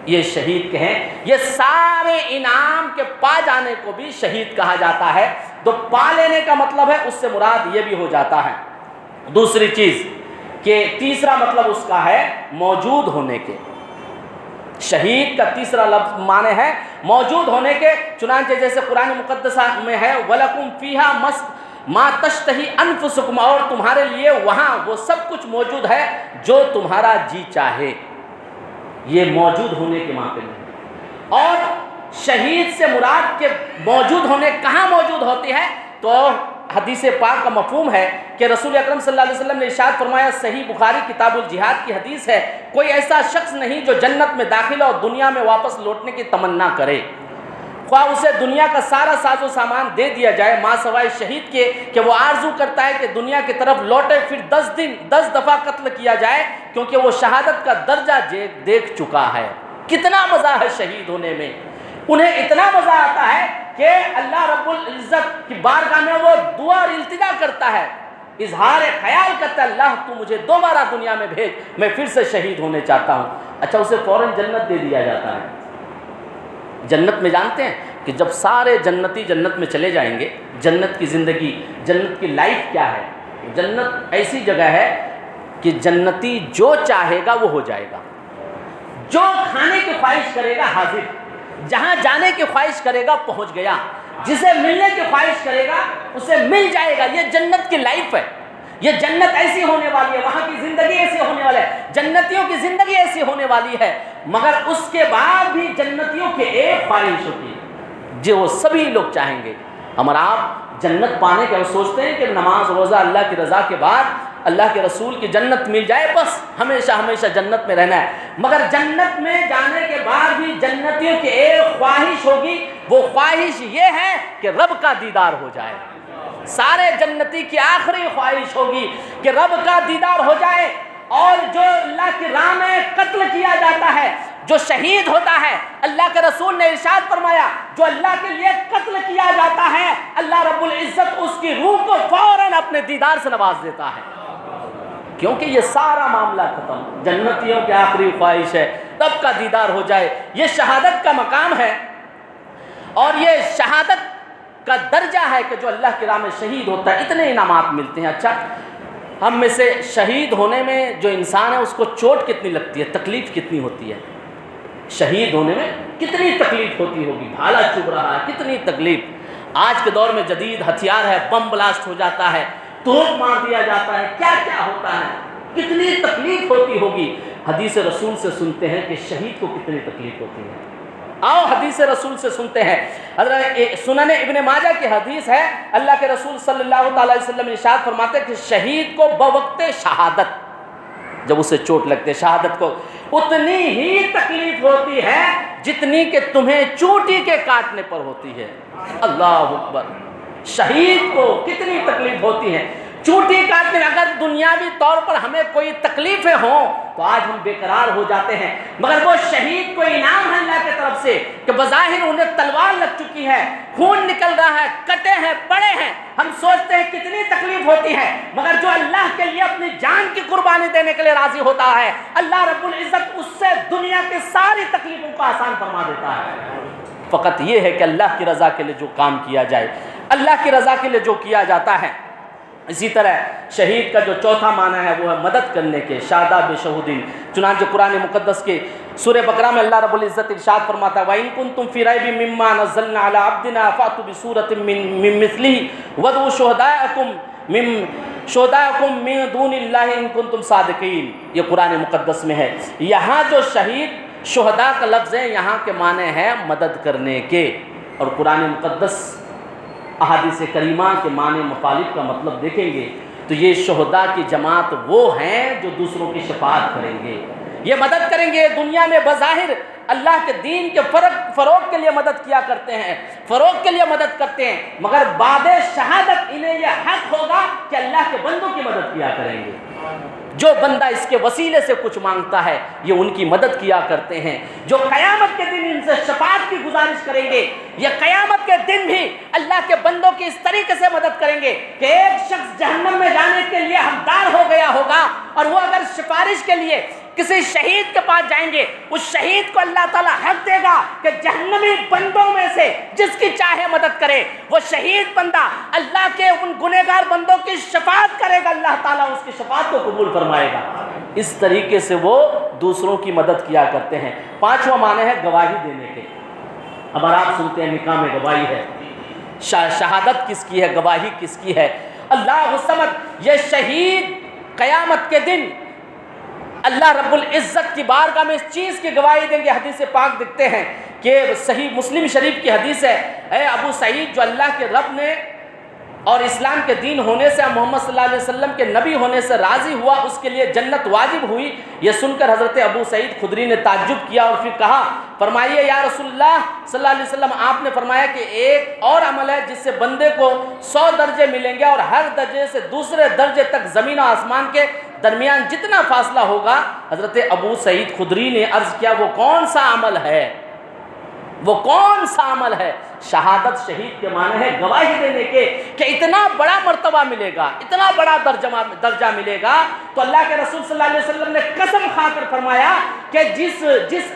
[SPEAKER 1] یہ شہید کہیں، یہ سارے انعام کے پا جانے کو بھی شہید کہا جاتا ہے۔ تو پا لینے کا مطلب ہے، اس سے مراد یہ بھی ہو جاتا ہے۔ دوسری چیز کہ تیسرا مطلب اس کا ہے موجود ہونے کے۔ شہید کا تیسرا لفظ معنی ہے موجود ہونے کے، چنانچہ جیسے قرآن مقدسہ میں ہے وَلَكُمْ فِيهَا مَا تَشْتَهِي أَنفُسُكُمْ، اور تمہارے لیے وہاں وہ سب کچھ موجود ہے جو تمہارا جی چاہے۔ یہ موجود ہونے کے معنی میں۔ اور شہید سے مراد کے موجود ہونے کہاں موجود ہوتی ہے؟ تو حدیث پاک کا مفہوم ہے کہ رسول اکرم صلی اللہ علیہ وسلم نے ارشاد فرمایا، صحیح بخاری کتاب الجہاد کی حدیث ہے، کوئی ایسا شخص نہیں جو جنت میں داخل اور دنیا میں واپس لوٹنے کی تمنا کرے، خواہ اسے دنیا کا سارا ساز و سامان دے دیا جائے ماں سوائے شہید کے، کہ وہ آرزو کرتا ہے کہ دنیا کی طرف لوٹے، پھر 10 دفعہ قتل کیا جائے، کیونکہ وہ شہادت کا درجہ دیکھ چکا ہے۔ کتنا مزہ ہے شہید ہونے میں، انہیں اتنا مزہ آتا ہے کہ اللہ رب العزت کی بارگاہ میں وہ دعا اور التجا کرتا ہے، اظہار خیال کرتا ہے، اللہ تو مجھے دوبارہ دنیا میں بھیج، میں پھر سے شہید ہونے چاہتا ہوں۔ اچھا، اسے فوراً جنت دے دیا جاتا ہے۔ جنت میں جانتے ہیں کہ جب سارے جنتی جنت میں چلے جائیں گے، جنت کی زندگی، جنت کی لائف کیا ہے؟ جنت ایسی جگہ ہے کہ جنتی جو چاہے گا وہ ہو جائے گا، جو کھانے کی خواہش کرے گا حاضر، جہاں جانے کی خواہش کرے گا پہنچ گیا، جسے ملنے کی خواہش کرے گا اسے مل جائے گا۔ یہ جنت کی لائف ہے، یہ جنت ایسی ہونے والی ہے، وہاں کی زندگی ایسی ہونے والی ہے، جنتیوں کی زندگی ایسی ہونے والی ہے۔ مگر اس کے بعد بھی جنتیوں کی ایک خواہش ہوتی ہے جو وہ سبھی لوگ چاہیں گے۔ ہم اور آپ جنت پانے کے سوچتے ہیں کہ نماز روزہ اللہ کی رضا کے بعد اللہ کے رسول کی جنت مل جائے، بس ہمیشہ ہمیشہ جنت میں رہنا ہے۔ مگر جنت میں جانے کے بعد بھی جنتیوں کی ایک خواہش ہوگی، وہ خواہش یہ ہے کہ رب کا دیدار ہو جائے۔ سارے جنتی کی آخری خواہش ہوگی کہ رب کا دیدار ہو جائے۔ اور جو اللہ کی راہ میں قتل کیا جاتا ہے، جو شہید ہوتا ہے، اللہ کے رسول نے ارشاد فرمایا، جو اللہ کے لیے قتل کیا جاتا ہے اللہ رب العزت اس کی روح کو فوراً اپنے دیدار سے نواز دیتا ہے، کیونکہ یہ سارا معاملہ ختم۔ جنتیوں کی آخری خواہش ہے رب کا دیدار ہو جائے۔ یہ شہادت کا مقام ہے اور یہ شہادت کا درجہ ہے کہ جو اللہ کی راہ میں شہید ہوتا ہے اتنے انعامات ملتے ہیں۔ اچھا، ہم میں سے شہید ہونے میں جو انسان ہے اس کو چوٹ کتنی لگتی ہے، تکلیف کتنی ہوتی ہے؟ شہید ہونے میں کتنی تکلیف ہوتی ہوگی، بھالا چبھ رہا ہے، کتنی تکلیف۔ آج کے دور میں جدید ہتھیار ہے، بم بلاسٹ ہو جاتا ہے، توپ مار دیا جاتا ہے، کیا کیا ہوتا ہے، کتنی تکلیف ہوتی ہوگی۔ حدیث رسول سے سنتے ہیں کہ شہید کو کتنی تکلیف ہوتی ہے۔ آؤ حدیث رسول سے سنتے ہیں۔ حضرت سنن ابن ماجہ کی حدیث ہے، اللہ کے رسول صلی اللہ تعالی علیہ وسلم ارشاد فرماتے ہیں کہ شہید کو بوقت شہادت، جب اسے چوٹ لگتے شہادت کو، اتنی ہی تکلیف ہوتی ہے جتنی کہ تمہیں چونٹی کے کاٹنے پر ہوتی ہے۔ اللہ اکبر، شہید کو کتنی تکلیف ہوتی ہے چونٹی کاٹنے۔ اگر دنیاوی طور پر ہمیں کوئی تکلیفیں ہوں تو آج ہم بے قرار ہو جاتے ہیں. مگر وہ شہید کو انعام ہے اللہ کی طرف سے کہ بظاہر انہیں تلوار لگ چکی ہے, خون نکل رہا ہے, کٹے ہیں, پڑے ہیں, ہم سوچتے ہیں کتنی تکلیف ہوتی ہے, مگر جو اللہ کے لیے اپنی جان کی قربانی دینے کے لیے راضی ہوتا ہے, اللہ رب العزت اس سے دنیا کی ساری تکلیفوں کو آسان فرما دیتا ہے. فقط یہ ہے کہ اللہ کی رضا کے لیے جو کام کیا جائے, اللہ کی رضا کے لیے جو کیا جاتا ہے. اسی طرح شہید کا جو چوتھا معنی ہے وہ ہے مدد کرنے کے, شہداء بشہودین. چنانچہ قرآن مقدس کے سورہ بقرہ میں اللہ رب العزت ارشاد فرماتا ہے وَإِن كُنتُمْ فِي رَيْبٍ مِّمَّا نَزَّلْنَا عَلَىٰ عَبْدِنَا فَأْتُوا بِسُورَةٍ مِّن مِّثْلِهِ وَادْعُوا شُهَدَاءَكُم مِّن دُونِ اللَّهِ إِن كُنتُمْ صَادِقِينَ. یہ قرآن مقدس میں ہے. یہاں جو شہید شہداء کا لفظ ہے, یہاں کے معنی ہے مدد کرنے کے. اور قرآن مقدس احادیث کریمہ کے معنی مطالب کا مطلب دیکھیں گے تو یہ شہداء کی جماعت وہ ہیں جو دوسروں کی شفاعت کریں گے, یہ مدد کریں گے. دنیا میں بظاہر اللہ کے دین کے فروغ کے لیے مدد کیا کرتے ہیں, فروغ کے لیے مدد کرتے ہیں, مگر بعد شہادت انہیں یہ حق ہوگا کہ اللہ کے بندوں کی مدد کیا کریں گے. جو بندہ اس کے وسیلے سے کچھ مانگتا ہے یہ ان کی مدد کیا کرتے ہیں. جو قیامت کے دن ان سے شفاعت کی گزارش کریں گے, یہ قیامت کے دن بھی اللہ کے بندوں کی اس طریقے سے مدد کریں گے کہ ایک شخص جہنم میں جانے کے لیے حقدار ہو گیا ہوگا, اور وہ اگر سفارش کے لیے کسی شہید کے پاس جائیں گے, اس شہید کو اللہ تعالیٰ حق دے گا کہ جہنمی بندوں میں سے جس کی چاہے مدد کرے. وہ شہید بندہ اللہ کے ان گنہگار بندوں کی شفاعت کرے گا, اللہ تعالیٰ اس کی شفاعت کو قبول فرمائے گا. اس طریقے سے وہ دوسروں کی مدد کیا کرتے ہیں. پانچواں معنی ہے گواہی دینے کے. ہمارا آپ سنتے ہیں نکاح میں گواہی ہے, شہادت کس کی ہے, گواہی کس کی ہے؟ اللہ الصمد. یہ شہید قیامت کے دن اللہ رب العزت کی بارگاہ میں اس چیز کی گواہی دیں گے. حدیث پاک دیکھتے ہیں کہ صحیح مسلم شریف کی حدیث ہے, اے ابو سعید, جو اللہ کے رب نے اور اسلام کے دین ہونے سے, محمد صلی اللہ علیہ وسلم کے نبی ہونے سے راضی ہوا, اس کے لیے جنت واجب ہوئی. یہ سن کر حضرت ابو سعید خدری نے تعجب کیا اور پھر کہا, فرمائیے یا رسول اللہ صلی اللہ علیہ وسلم, آپ نے فرمایا کہ ایک اور عمل ہے جس سے بندے کو 100 درجے ملیں گے, اور ہر درجے سے دوسرے درجے تک زمین و آسمان کے درمیان جتنا فاصلہ ہوگا. حضرت ابو سعید خدری نے عرض کیا وہ کون سا عمل ہے, وہ کون سا عمل ہے؟ شہادت. شہید کے معنی ہے گواہی دینے کے کہ اتنا بڑا مرتبہ ملے گا, اتنا بڑا درجہ ملے گا. تو اللہ کے رسول صلی اللہ علیہ وسلم نے قسم کھا کر فرمایا کہ جس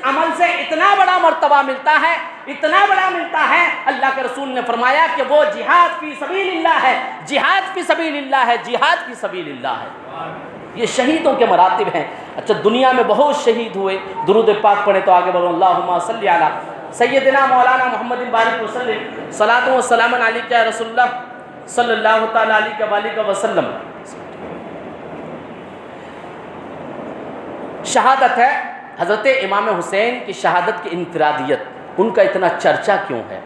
[SPEAKER 1] عمل سے اتنا بڑا مرتبہ ملتا ہے, اتنا بڑا ملتا ہے, اللہ کے رسول نے فرمایا کہ وہ جہاد فی سبیل اللہ ہے, جہاد فی سبیل اللہ ہے, جہاد فی سبیل اللہ ہے. یہ شہیدوں کے مراتب ہیں. اچھا, دنیا میں بہت شہید ہوئے, درود پاک پڑھیں تو آگے بڑھو. اللہم صلی علی سیدنا مولانا محمد بارک وسلم, صلاۃ و سلام علیک یا رسول اللہ صلی اللہ تعالی علیہ وسلم. شہادت ہے حضرت امام حسین کی شہادت کی انفرادیت. ان کا اتنا چرچا کیوں ہے,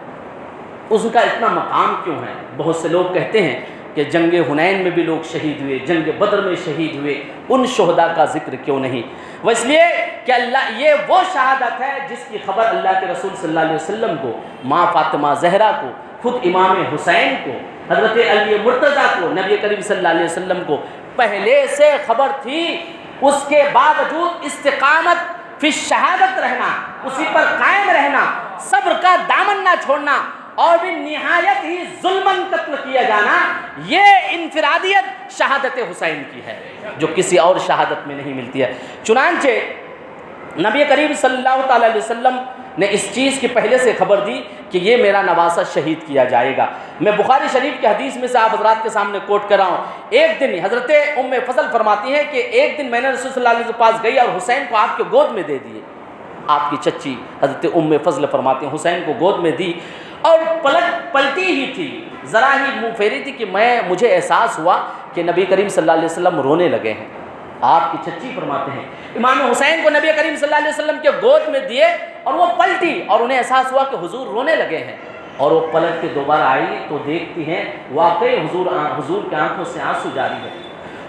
[SPEAKER 1] اس کا اتنا مقام کیوں ہے؟ بہت سے لوگ کہتے ہیں کہ جنگ حنین میں بھی لوگ شہید ہوئے, جنگ بدر میں شہید ہوئے, ان شہداء کا ذکر کیوں نہیں؟ وہ اس لیے کہ اللہ, یہ وہ شہادت ہے جس کی خبر اللہ کے رسول صلی اللہ علیہ وسلم کو, ماں فاطمہ زہرا کو, خود امام حسین کو, حضرت علی مرتضیٰ کو, نبی کریم صلی اللہ علیہ وسلم کو پہلے سے خبر تھی. اس کے باوجود استقامت فی شہادت رہنا, اسی پر قائم رہنا, صبر کا دامن نہ چھوڑنا, اور بھی نہایت ہی ظلماً قتل کیا جانا, یہ انفرادیت شہادت حسین کی ہے جو کسی اور شہادت میں نہیں ملتی ہے. چنانچہ نبی کریم صلی اللہ تعالی علیہ وسلم نے اس چیز کی پہلے سے خبر دی کہ یہ میرا نواسہ شہید کیا جائے گا. میں بخاری شریف کی حدیث میں سے آپ حضرات کے سامنے کوٹ کر رہا ہوں. ایک دن حضرت ام فضل فرماتی ہیں کہ ایک دن میں نے رسول صلی اللہ علیہ وسلم کے پاس گئی اور حسین کو آپ کے گود میں دے دیے. آپ کی چچی حضرت ام فضل فرماتی ہیں حسین کو گود میں دی اور پلٹی ہی تھی, ذرا ہی منہ پھیری تھی کہ مجھے احساس ہوا کہ نبی کریم صلی اللہ علیہ وسلم رونے لگے ہیں. آپ کی چچی فرماتے ہیں امام حسین کو نبی کریم صلی اللہ علیہ وسلم کے گود میں دیے اور وہ پلٹی اور انہیں احساس ہوا کہ حضور رونے لگے ہیں, اور وہ پلٹ کے دوبارہ آئی تو دیکھتی ہیں واقعی حضور کی آنکھوں سے آنسو جاری ہے,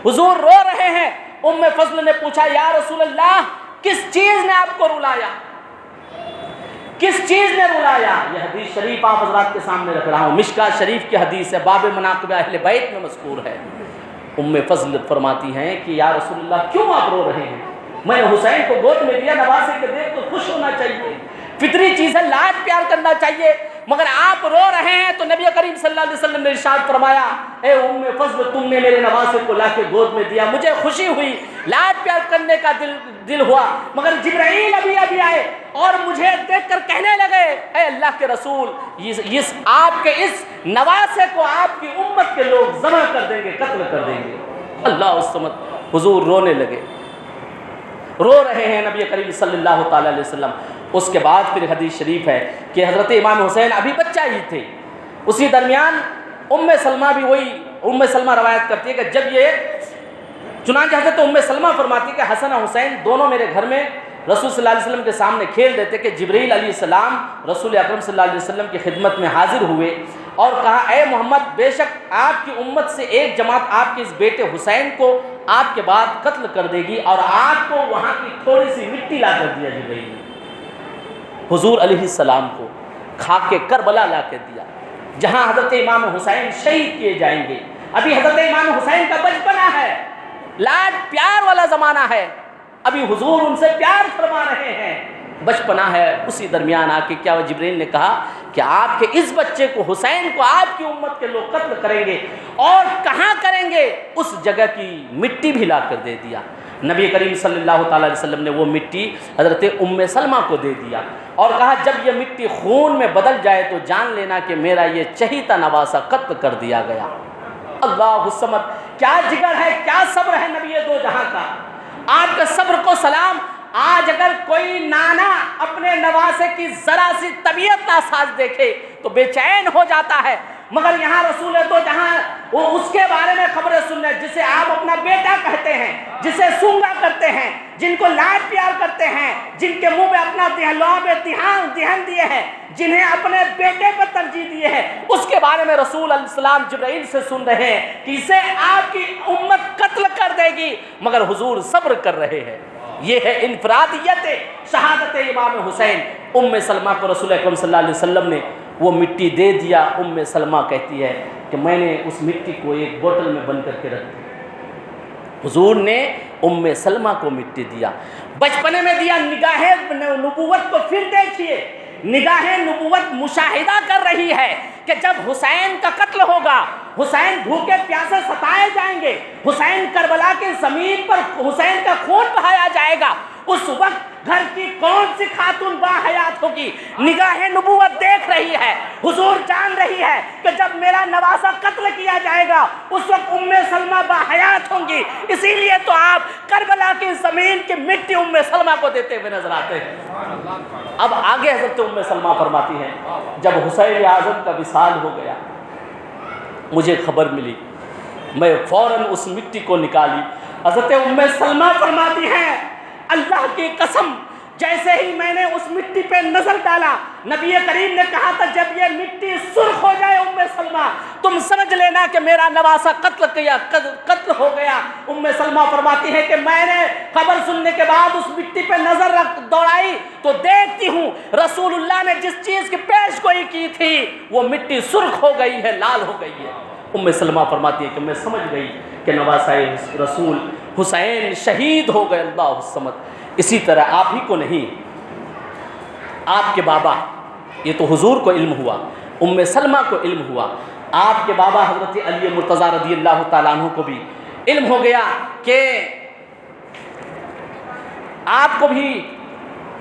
[SPEAKER 1] حضور رو رہے ہیں. ام فضل نے پوچھا یا رسول اللہ کس چیز نے آپ کو رلایا, کس چیز نے رلایا؟ یہ حدیث شریف آپ حضرات کے سامنے رکھ رہا ہوں, مشکاۃ شریف کی حدیث ہے, باب مناقب اہل بیت میں مذکور ہے. ام فضل فرماتی ہیں کہ یا رسول اللہ کیوں آپ رو رہے ہیں؟ میں نے حسین کو گود میں لیا، نواسے کے دیکھ تو خوش ہونا چاہیے، فطری چیز ہے، لاڈ پیار کرنا چاہیے، مگر آپ رو رہے ہیں تو نبی کریم صلی اللہ علیہ وسلم نے ارشاد فرمایا اے ام فضل تم نے میرے نواسے کو لا کے گود میں دیا، مجھے خوشی ہوئی، لاڈ پیار کرنے کا دل ہوا، مگر جبرائیل ابھی آئے اور مجھے دیکھ کر کہنے لگے اے اللہ کے رسول آپ کے اس نواسے کو آپ کی امت کے لوگ ذبح کر دیں گے، قتل کر دیں گے۔ اللہ الصمد، حضور رونے لگے، رو رہے ہیں نبی کریم صلی اللہ تعالی علیہ وسلم۔ اس کے بعد پھر حدیث شریف ہے کہ حضرت امام حسین ابھی بچہ ہی تھے، اسی درمیان ام سلمہ روایت کرتی ہے کہ جب یہ چنانچہ حضرت ام سلمہ فرماتی ہے کہ حسن اور حسین دونوں میرے گھر میں رسول صلی اللہ علیہ وسلم کے سامنے کھیل دیتے کہ جبرائیل علیہ السلام رسول اکرم صلی اللہ علیہ وسلم کی خدمت میں حاضر ہوئے اور کہا اے محمد بے شک آپ کی امت سے ایک جماعت آپ کے اس بیٹے حسین کو آپ کے بعد قتل کر دے گی اور آپ کو وہاں کی تھوڑی سی مٹی لا کر دیا جبرائیل نے، حضور علیہ السلام کو خاک کربلا لا کے دیا جہاں حضرت امام حسین شہید کیے جائیں گے۔ ابھی حضرت امام حسین کا بچپنا ہے، لاڈ پیار والا زمانہ ہے، ابھی حضور ان سے پیار فرما رہے ہیں، بچپنا ہے، اسی درمیان آ کے کیا جبرائیل نے کہا کہ آپ کے اس بچے کو حسین کو آپ کی امت کے لوگ قتل کریں گے، اور کہاں کریں گے؟ اس جگہ کی مٹی بھی لا کر دے دیا۔ نبی کریم صلی اللہ تعالی علیہ وسلم نے وہ مٹی حضرت ام سلمہ کو دے دیا اور کہا جب یہ مٹی خون میں بدل جائے تو جان لینا کہ میرا یہ چہیتا نواسہ قتل کر دیا گیا۔ اللہ الصمد، کیا جگر ہے، کیا صبر ہے نبی دو جہاں کا، آپ کے صبر کو سلام۔ آج اگر کوئی نانا اپنے نواسے کی ذرا سی طبیعت ناساز دیکھے تو بے چین ہو جاتا ہے، مگر یہاں رسول دو جہاں وہ اس کے بارے میں خبریں سن رہے جسے آپ اپنا بیٹا کہتے ہیں، جسے سونگا کرتے ہیں، جن کو لاڈ پیار کرتے ہیں، جن کے منہ میں اپنا لعاب دہن دیے ہیں، جنہیں اپنے بیٹے پر ترجیح دیے ہیں، اس کے بارے میں رسول علیہ السلام جبرائیل سے سن رہے ہیں کہ اسے آپ کی امت قتل کر دے گی، مگر حضور صبر کر رہے ہیں۔ یہ ہے انفرادیت شہادت امام حسین۔ ام سلمہ کو رسول اکرم صلی اللہ علیہ وسلم نے وہ مٹی دے دیا۔ ام سلمہ کہتی ہے کہ میں نے اس مٹی کو ایک بوتل میں بند کر کے رکھ دیا۔ حضور نے ام سلمہ کو مٹی دیا، بچپنے میں دیا۔ نگاہ نبوت کو پھر دیکھیے، نگاہ نبوت مشاہدہ کر رہی ہے کہ جب حسین کا قتل ہوگا، حسین بھوکے پیاسے ستائے جائیں گے، حسین کربلا کی زمین پر حسین کا خون بہایا جائے گا، اس وقت گھر کی کون سی خاتون باحیات ہوگی؟ نگاہ نبوت دیکھ رہی ہے، حضور جان رہی ہے کہ جب میرا نواسہ قتل کیا جائے گا اس وقت ام سلمہ باحیات ہوں گی، اسی لیے تو آپ کربلا کی زمین کی مٹی ام سلمہ کو دیتے ہوئے نظر آتے ہیں۔ اب آگے حضرت ام سلمہ فرماتی ہیں جب حسین اعظم کا وصال ہو گیا مجھے خبر ملی، میں فوراً اس مٹی کو نکالی۔ حضرت ام سلمہ فرماتی ہیں اللہ کی قسم جیسے ہی میں نے اس مٹی پہ نظر ڈالا، نبی کریم نے کہا تھا جب یہ مٹی سرخ ہو جائے ام سلمہ تم سمجھ لینا کہ میرا نواسہ قتل ہو گیا۔ ام سلمہ فرماتی ہے کہ میں نے خبر سننے کے بعد اس مٹی پہ نظر دوڑائی تو دیکھتی ہوں رسول اللہ نے جس چیز کی پیش گوئی کی تھی وہ مٹی سرخ ہو گئی ہے، لال ہو گئی ہے۔ ام سلمہ فرماتی ہے کہ میں سمجھ گئی کہ نواسہ رسول حسین شہید ہو گئے۔ اللہ الصمد۔ اسی طرح آپ ہی کو نہیں، آپ کے بابا، یہ تو حضور کو علم ہوا، ام سلمہ کو علم ہوا، آپ کے بابا حضرت علی مرتضیٰ رضی اللہ تعالیٰ عنہ کو بھی علم ہو گیا کہ آپ کو بھی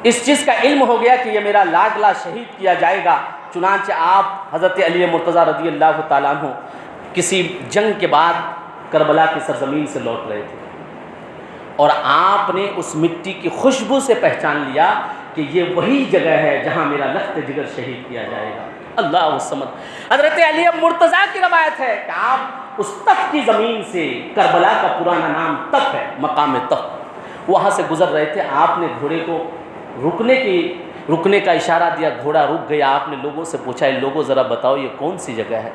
[SPEAKER 1] اس چیز کا علم ہو گیا کہ یہ میرا لاڈلا شہید کیا جائے گا۔ چنانچہ آپ حضرت علی مرتضیٰ رضی اللہ تعالیٰ عنہ کسی جنگ کے بعد کربلا کی سرزمین سے لوٹ رہے تھے اور آپ نے اس مٹی کی خوشبو سے پہچان لیا کہ یہ وہی جگہ ہے جہاں میرا لخت جگر شہید کیا جائے گا۔ اللہ الصمد۔ حضرت علی مرتضیٰ کی روایت ہے کہ آپ اس تف کی زمین سے، کربلا کا پرانا نام تف ہے، مقام تف، وہاں سے گزر رہے تھے۔ آپ نے گھوڑے کو رکنے کا اشارہ دیا، گھوڑا رک گیا۔ آپ نے لوگوں سے پوچھا لوگوں ذرا بتاؤ یہ کون سی جگہ ہے؟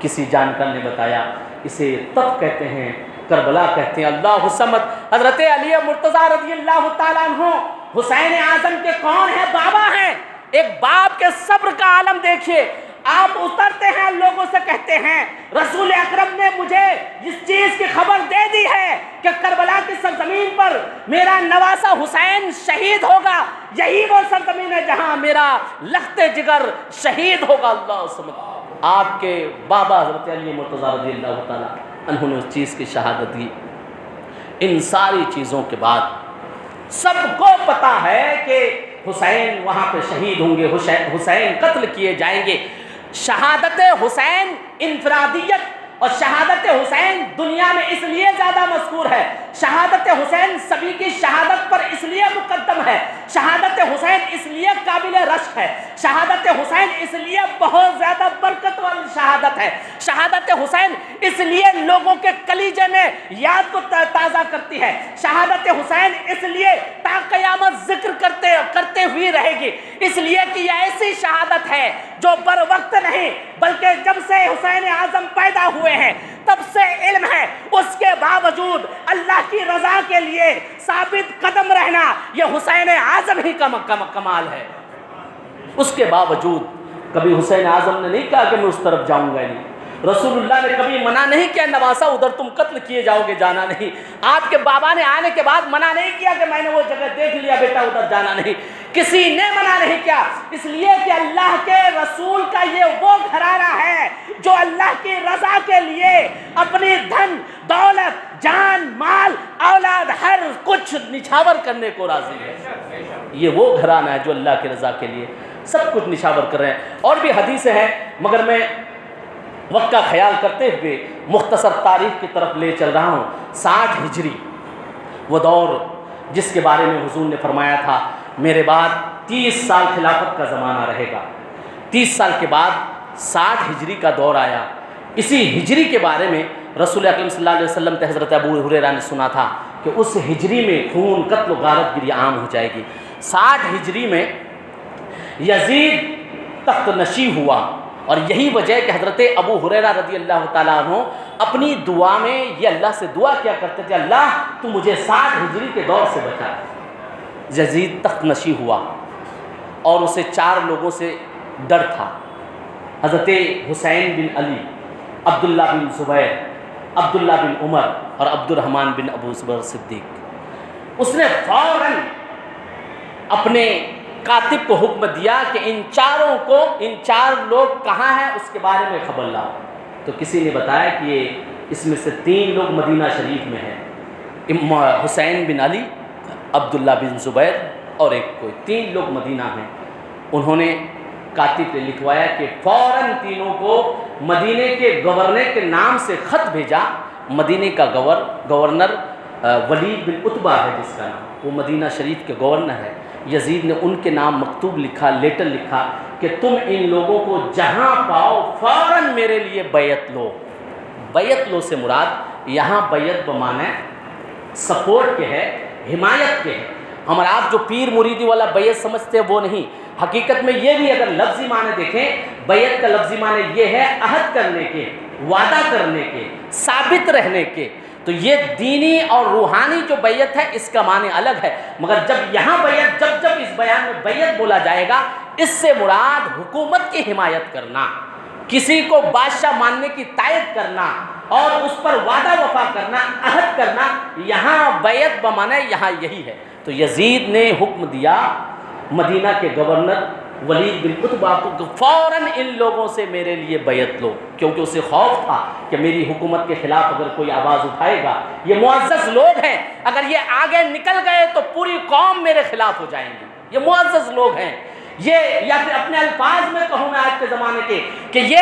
[SPEAKER 1] کسی جانکار نے بتایا اسے تف کہتے ہیں، کربلا کہتے ہیں۔ اللہ الصمد۔ حضرت علی مرتضیٰ رضی اللہ تعالیٰ عنہ حسین اعظم کے کون ہیں؟ بابا ہیں۔ ایک باپ کے صبر کا عالم دیکھیے۔ آپ اترتے ہیں، لوگوں سے کہتے ہیں رسول اکرم نے مجھے اس چیز کی خبر دے دی ہے کہ کربلا کی سرزمین پر میرا نواسا حسین شہید ہوگا، یہی وہ سرزمین ہے جہاں میرا لخت جگر شہید ہوگا۔ اللہ سمجھ، آپ کے بابا حضرت علی مرتضیٰ رضی اللہ تعالیٰ عنہ نے اس چیز کی شہادت دی۔ ان ساری چیزوں کے بعد سب کو پتا ہے کہ حسین وہاں پہ شہید ہوں گے، حسین قتل کیے جائیں گے۔ شہادت حسین انفرادیت اور شہادت حسین دنیا میں اس لیے زیادہ مذکور ہے، شہادت حسین سبھی کی شہادت پر اس لیے مقدم ہے، شہادت حسین اس لیے قابل رشک ہے، شہادت حسین اس لیے بہت زیادہ برکت والی شہادت ہے، شہادت حسین اس لیے لوگوں کے کلیجے میں یاد کو تازہ کرتی ہے، شہادت حسین اس لیے تا قیامت ذکر کرتے ہوئی رہے گی، اس لیے کہ یہ ایسی شہادت ہے جو بر وقت نہیں بلکہ جب سے حسین اعظم پیدا ہوئے ہیں تب سے علم ہے، اس کے باوجود اللہ کی رضا کے لیے ثابت قدم رہنا یہ حسین اعظم ہی کا کمال ہے۔ اس کے باوجود کبھی حسین اعظم نے نہیں کہا کہ میں اس طرف جاؤں گا نہیں، رسول اللہ نے کبھی منع نہیں کیا نواسا ادھر تم قتل کیے جاؤ گے، جانا نہیں، آپ کے بابا نے آنے کے بعد منع نہیں کیا کہ میں نے وہ جگہ دیکھ لیا بیٹا ادھر جانا نہیں، کسی نے منع نہیں کیا، اس لیے کہ اللہ کے رسول کا یہ وہ گھرانہ ہے جو اللہ کی رضا کے لیے اپنی دھن دولت جان مال اولاد ہر کچھ نچھاور کرنے کو راضی ہے۔ یہ وہ گھرانہ ہے جو اللہ کی رضا کے لیے سب کچھ نچھاور کر رہے ہیں۔ اور بھی حدیثیں ہیں مگر میں وقت کا خیال کرتے ہوئے مختصر تاریخ کی طرف لے چل رہا ہوں۔ 60 ہجری وہ دور جس کے بارے میں حضور نے فرمایا تھا میرے بعد 30 سال خلافت کا زمانہ رہے گا، 30 سال کے بعد 60 ہجری کا دور آیا۔ اسی ہجری کے بارے میں رسول اکرم صلی اللہ علیہ وسلم سے حضرت ابو ہریرہ نے سنا تھا کہ اس ہجری میں خون قتل و غارت گری عام ہو جائے گی۔ 60 ہجری میں یزید تخت نشین ہوا، اور یہی وجہ ہے کہ حضرت ابو ہریرہ رضی اللہ تعالیٰ عنہ اپنی دعا میں یہ اللہ سے دعا کیا کرتے تھے، اللہ تو مجھے 60 ہجری کے دور سے بچا۔ یزید تخت نشین ہوا اور اسے 4 لوگوں سے ڈر تھا، حضرت حسین بن علی، عبداللہ بن زبیر، عبداللہ بن عمر اور عبد الرحمن بن ابو بکر صدیق۔ اس نے فوراً اپنے کاتب کو حکم دیا کہ ان 4 لوگ کہاں ہیں اس کے بارے میں خبر لاؤ۔ تو کسی نے بتایا کہ یہ اس میں سے 3 لوگ مدینہ شریف میں ہیں، حسین بن علی، عبداللہ بن زبیر اور ایک کوئی، 3 لوگ مدینہ ہیں۔ انہوں نے کاتب نے لکھوایا کہ فوراً تینوں کو مدینے کے گورنر کے نام سے خط بھیجا۔ مدینے کا گورنر ولید بن عتبہ ہے جس کا نام، وہ مدینہ شریف کے گورنر ہے۔ یزید نے ان کے نام مکتوب لکھا، لیٹر لکھا کہ تم ان لوگوں کو جہاں پاؤ فوراً میرے لیے بیعت لو۔ بیعت لو سے مراد یہاں بیعت بمانے سپورٹ کے ہے، حمایت کے ہے۔ ہم آپ جو پیر مریدی والا بیعت سمجھتے ہیں وہ نہیں، حقیقت میں یہ بھی اگر لفظی معنی دیکھیں بیعت کا لفظی معنی یہ ہے عہد کرنے کے، وعدہ کرنے کے، ثابت رہنے کے۔ تو یہ دینی اور روحانی جو بیعت ہے اس کا معنی الگ ہے، مگر جب یہاں بیعت جب اس بیان میں بیعت بولا جائے گا اس سے مراد حکومت کی حمایت کرنا، کسی کو بادشاہ ماننے کی تائید کرنا اور اس پر وعدہ وفا کرنا، عہد کرنا، یہاں بیعت بمانے یہاں یہی ہے۔ تو یزید نے حکم دیا مدینہ کے گورنر ولید بن عتبہ کو فوراً ان لوگوں سے میرے لیے بیعت لو، کیونکہ اسے خوف تھا کہ میری حکومت کے خلاف اگر کوئی آواز اٹھائے گا، یہ معزز لوگ ہیں، اگر یہ آگے نکل گئے تو پوری قوم میرے خلاف ہو جائیں گی، یہ معزز لوگ ہیں۔ یہ یا پھر اپنے الفاظ میں کہوں میں آج کے زمانے کے کہ یہ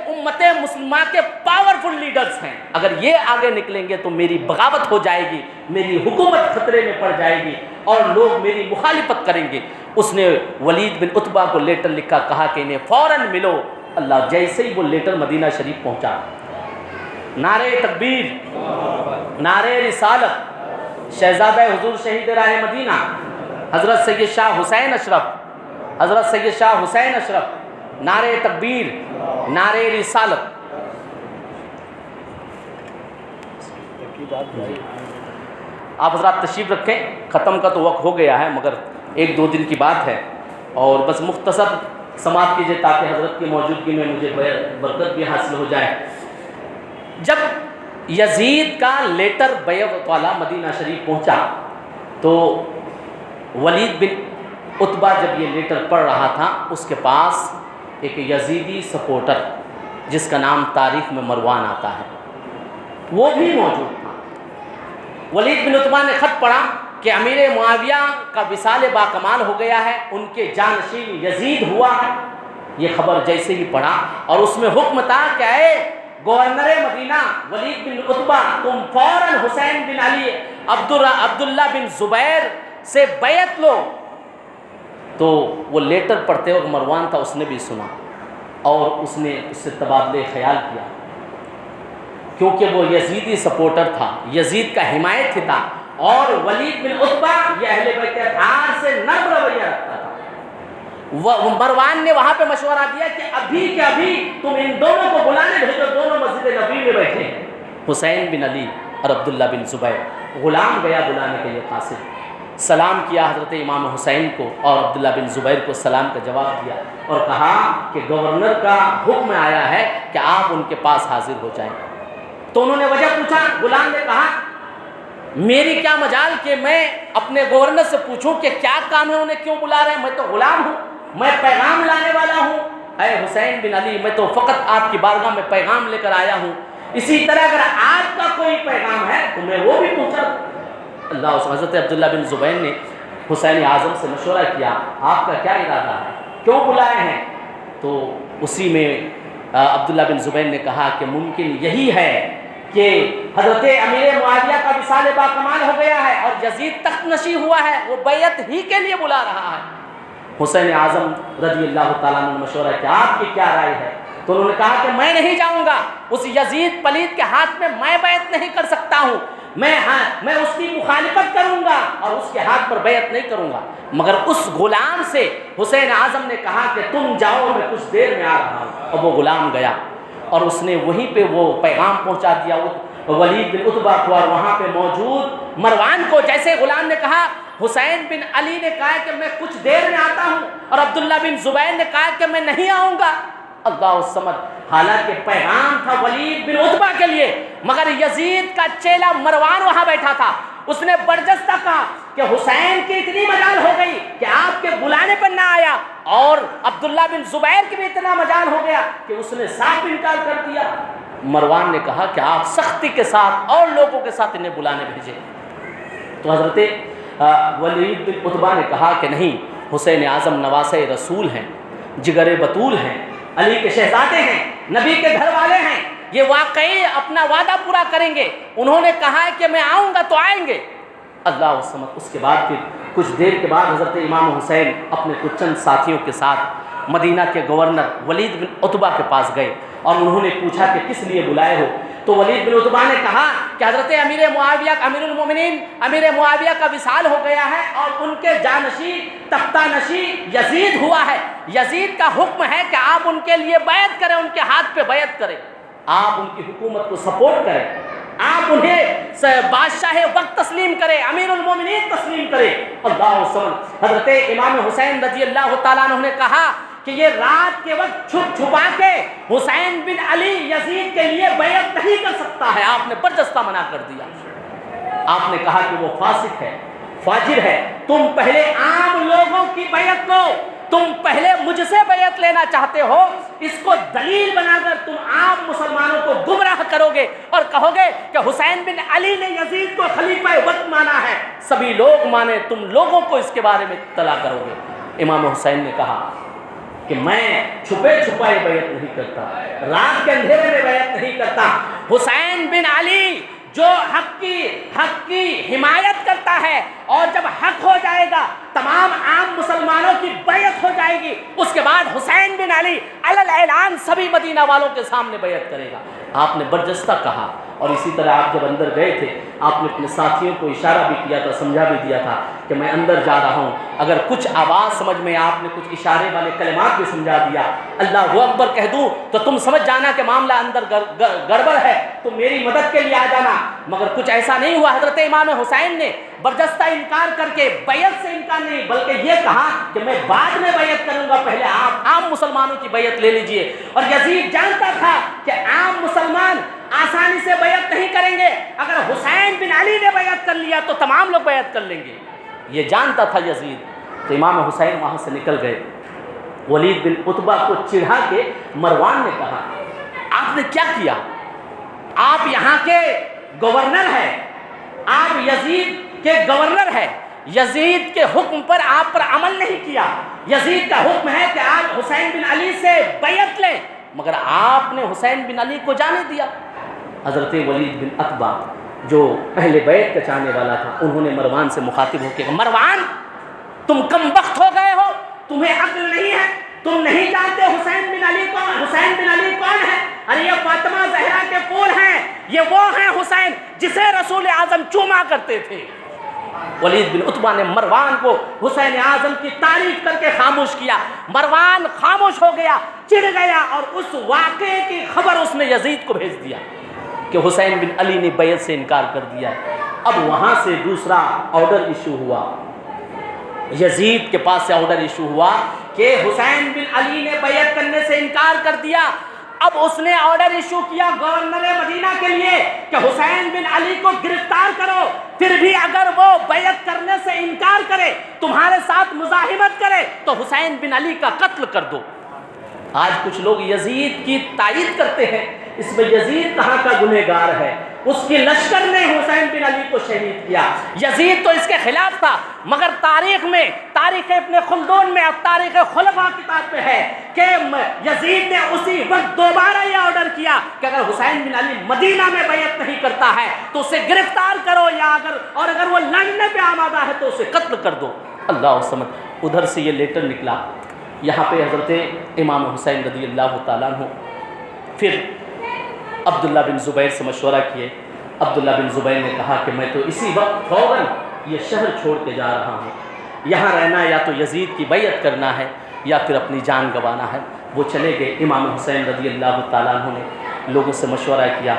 [SPEAKER 1] امت مسلمہ کے پاورفل لیڈرز ہیں، اگر یہ آگے نکلیں گے تو میری بغاوت ہو جائے گی، میری حکومت خطرے میں پڑ جائے گی اور لوگ میری مخالفت کریں گے۔ اس نے ولید بن عتبہ کو لیٹر لکھا، کہا کہ انہیں فوراً ملو۔ اللہ جیسے ہی وہ لیٹر مدینہ شریف پہنچا، نعرہ تکبیر، نعرہ رسالت، شہزادہ حضور شہید راہ مدینہ حضرت سید شاہ حسین اشرف، نعرہ تکبیر، نعرہ رسالت۔ آپ حضرات تشریف رکھیں، ختم کا تو وقت ہو گیا ہے مگر 1-2 دن کی بات ہے، اور بس مختصر سماعت کیجیے تاکہ حضرت کی موجودگی میں مجھے برکت بھی حاصل ہو جائے۔ جب یزید کا لیٹر بیعت والا مدینہ شریف پہنچا تو ولید بن عتبہ جب یہ لیٹر پڑھ رہا تھا، اس کے پاس ایک یزیدی سپورٹر جس کا نام تاریخ میں مروان آتا ہے، وہ بھی موجود تھا۔ ولید بن عتبہ نے خط پڑھا کہ امیر معاویہ کا وصال باکمال ہو گیا ہے، ان کے جانشین یزید ہوا ہے۔ یہ خبر جیسے ہی پڑھا اور اس میں حکم تھا کہ اے گورنر مدینہ ولید بن عتبہ، تم فوراً حسین بن علی عبداللہ بن زبیر سے بیعت لو۔ تو وہ لیٹر پڑھتے وقت مروان تھا، اس نے بھی سنا اور اس نے اس سے تبادلہ خیال کیا، کیونکہ وہ یزیدی سپورٹر تھا، یزید کا حمایت تھا، اور ولید بن عتبہ یہ اہل بیت اطہار سے نرم رویہ رکھتا تھا۔ مروان نے وہاں پہ مشورہ دیا کہ ابھی کے ابھی تم ان دونوں کو بلانے بھیجو، دونوں مسجد نبوی میں بیٹھے ہیں، حسین بن علی اور عبداللہ بن زبیر۔ غلام گیا بلانے کے لیے قاصد، سلام کیا حضرت امام حسین کو اور عبداللہ بن زبیر کو سلام کا جواب دیا اور کہا کہ گورنر کا حکم آیا ہے کہ آپ ان کے پاس حاضر ہو جائیں۔ تو انہوں نے وجہ پوچھا، غلام نے کہا میری کیا مجال کہ میں اپنے گورنر سے پوچھوں کہ کیا کام ہے، انہیں کیوں بلا رہے ہیں، میں تو غلام ہوں، میں پیغام لانے والا ہوں۔ اے حسین بن علی، میں تو فقط آپ کی بارگاہ میں پیغام لے کر آیا ہوں، اسی طرح اگر آپ کا کوئی پیغام ہے تو میں وہ بھی پوچھا۔ اللہ، حضرت عبداللہ بن زبیر نے حسین اعظم سے مشورہ کیا، آپ کا کیا ارادہ ہے، کیوں بلائے ہیں؟ تو اسی میں عبداللہ بن زبیر نے کہا کہ ممکن یہی ہے کہ حضرت امیر معاویہ کا وصال باکمال ہو گیا ہے اور یزید تخت نشی ہوا ہے، وہ بیعت ہی کے لیے بلا رہا ہے۔ حسین اعظم رضی اللہ تعالیٰ عنہ نے مشورہ کیا، آپ کی کیا رائے ہے؟ تو انہوں نے کہا کہ میں نہیں جاؤں گا، اس یزید پلید کے ہاتھ میں میں بیعت نہیں کر سکتا ہوں، میں اس کی مخالفت کروں گا اور اس کے ہاتھ پر بیعت نہیں کروں گا۔ مگر اس غلام سے حسین اعظم نے کہا کہ تم جاؤ، میں کچھ دیر میں آ رہا ہوں، اور وہ غلام گیا اور اس نے وہیں پہ وہ پیغام پہنچا دیا ولید بن عتبہ کو اور وہاں پہ موجود مروان کو۔ جیسے غلام نے کہا، حسین بن علی نے کہا کہ میں کچھ دیر میں آتا ہوں، اور عبداللہ بن زبیر نے کہا کہ میں نہیں آؤں گا۔ اللہ الصمد، حالانکہ پیغام تھا ولید بن عتبہ کے لیے، مگر یزید کا چیلا مروان وہاں بیٹھا تھا، اس نے برجستہ کہا کہ حسین کی اتنی مجال ہو گئی کہ آپ کے بلانے پر نہ آیا، اور عبداللہ بن زبیر کی بھی اتنا مجال ہو گیا کہ اس نے صاف انکار کر دیا۔ مروان نے کہا کہ آپ سختی کے ساتھ اور لوگوں کے ساتھ انہیں بلانے بھیجے۔ تو حضرت ولید بن عتبہ نے کہا کہ نہیں، حسین اعظم نواسۂ رسول ہیں، جگر بطول ہیں، علی کے شہزادے ہیں، نبی کے گھر والے ہیں، یہ واقعی اپنا وعدہ پورا کریں گے۔ انہوں نے کہا ہے کہ میں آؤں گا تو آئیں گے۔ اللہ الصمد، اس کے بعد پھر کچھ دیر کے بعد حضرت امام حسین اپنے کچھ چند ساتھیوں کے ساتھ مدینہ کے گورنر ولید بن عتبہ کے پاس گئے اور انہوں نے پوچھا کہ کس لیے بلائے ہو؟ تو ولید بن عتبہ نے کہا کہ حضرت امیر المومنین امیر معاویہ کا وصال ہو گیا ہے اور ان کے جانشین تختہ نشین یزید ہوا ہے، یزید کا حکم ہے کہ آپ ان کے لیے بیعت کریں، ان کے ہاتھ پہ بیعت کریں، آپ ان کی حکومت کو سپورٹ کریں، آپ انہیں بادشاہ وقت تسلیم کریں، امیر المومنین تسلیم کریں۔ اللہ سبحانہ، حضرت امام حسین رضی اللہ تعالیٰ عنہ نے کہا کہ یہ رات کے وقت چھپ چھپا کے حسین بن علی یزید کے لیے بیعت نہیں کر سکتا ہے، آپ نے برجستہ منع کر دیا۔ آپ نے کہا کہ وہ فاسق ہے، فاجر ہے، تم پہلے عام لوگوں کی بیعت لو، تم پہلے مجھ سے بیعت لینا چاہتے ہو، اس کو دلیل بنا کر تم عام مسلمانوں کو گمراہ کرو گے اور کہو گے کہ حسین بن علی نے یزید کو خلیفہ وقت مانا ہے، سبھی لوگ مانے، تم لوگوں کو اس کے بارے میں اطلاع کرو گے۔ امام حسین نے کہا کہ میں چھپے چھپائے بیعت نہیں کرتا، رات کے اندھیرے میں بیعت نہیں کرتا، حسین بن علی جو حق کی حمایت کرتا ہے، اور جب حق ہو جائے گا تمام عام مسلمانوں کی بیعت ہو جائے گی، اس کے بعد حسین بن علی علی اعلان سبھی مدینہ والوں کے سامنے بیعت کرے گا۔ آپ نے برجستہ کہا، اور اسی طرح آپ جب اندر گئے تھے آپ نے اپنے ساتھیوں کو اشارہ بھی کیا تھا، سمجھا بھی دیا تھا کہ میں اندر جا رہا ہوں، اگر کچھ آواز سمجھ میں آپ نے کچھ اشارے والے کلمات بھی سمجھا دیا، اللہ اکبر کہہ دوں تو تم سمجھ جانا کہ معاملہ اندر گڑبڑ ہے، تو میری مدد کے لیے آ جانا. مگر کچھ ایسا نہیں ہوا. حضرت امام حسین نے برجستہ انکار کر کے بیعت سے انکار نہیں بلکہ یہ کہا کہ میں بعد میں بیعت کروں گا، پہلے آپ عام مسلمانوں کی بیعت لے لیجئے. اور یزید جانتا تھا کہ عام مسلمان آسانی سے بیعت نہیں کریں گے، اگر حسین بن علی نے بیعت کر لیا تو تمام لوگ بیعت کر لیں گے، یہ جانتا تھا یزید. تو امام حسین وہاں سے نکل گئے. ولید بن عتبہ کو چڑھا کے مروان نے کہا آپ نے کیا کیا؟ آپ یہاں کے گورنر ہیں، آپ یزید کے گورنر ہیں، یزید کے حکم پر آپ پر عمل نہیں کیا. یزید کا حکم ہے کہ آپ حسین بن علی سے بیعت لیں، مگر آپ نے حسین بن علی کو جانے دیا. حضرت ولید بن عتبہ جو پہلے بیعت کا چاہنے والا تھا، انہوں نے مروان سے مخاطب ہو کے کہا مروان تم کم بخت ہو گئے ہو، تمہیں عقل نہیں ہے، تم نہیں جانتے حسین بن علی کون ہے؟ ارے یہ فاطمہ زہرا کے پھول ہیں، یہ وہ ہیں حسین جسے رسول اعظم چوما کرتے تھے. ولید بن عتبہ نے مروان کو حسین اعظم کی تعریف کر کے خاموش کیا. مروان خاموش ہو گیا، چڑ گیا، اور اس واقعے کی خبر اس نے یزید کو بھیج دیا کہ حسین بن علی نے بیعت سے انکار کر دیا. اب وہاں سے دوسرا آرڈر ایشو ہوا، یزید کے پاس سے آرڈر ایشو ہوا کہ حسین بن علی نے بیعت کرنے سے انکار کر دیا. اب اس نے آرڈر ایشو کیا گورنر مدینہ کے لیے کہ حسین بن علی کو گرفتار کرو، پھر بھی اگر وہ بیعت کرنے سے انکار کرے، تمہارے ساتھ مزاحمت کرے تو حسین بن علی کا قتل کر دو. آج کچھ لوگ یزید کی تائید کرتے ہیں، اس میں یزید کہاں کا گنہگار ہے؟ اس کی لشکر نے حسین بن علی کو شہید کیا. یزید تو اس کے خلاف تھا، مگر تاریخ میں، تاریخ ابن خلدون میں اور تاریخ خلفاء کتاب میں ہے کہ یزید نے اسی وقت دوبارہ یہ آرڈر کیا کہ اگر حسین بن علی مدینہ میں بیعت نہیں کرتا ہے تو اسے گرفتار کرو، یا اگر وہ لڑنے پہ آمادہ ہے تو اسے قتل کر دو. اللہ سمجھ. ادھر سے یہ لیٹر نکلا. یہاں پہ حضرت امام حسین رضی اللہ تعالیٰ عنہ پھر عبداللہ بن زبیر سے مشورہ کیے. عبداللہ بن زبیر نے کہا کہ میں تو اسی وقت فوراً یہ شہر چھوڑ کے جا رہا ہوں، یہاں رہنا یا تو یزید کی بیعت کرنا ہے یا پھر اپنی جان گنوانا ہے. وہ چلے گئے. امام حسین رضی اللہ تعالیٰ عنہ نے لوگوں سے مشورہ کیا.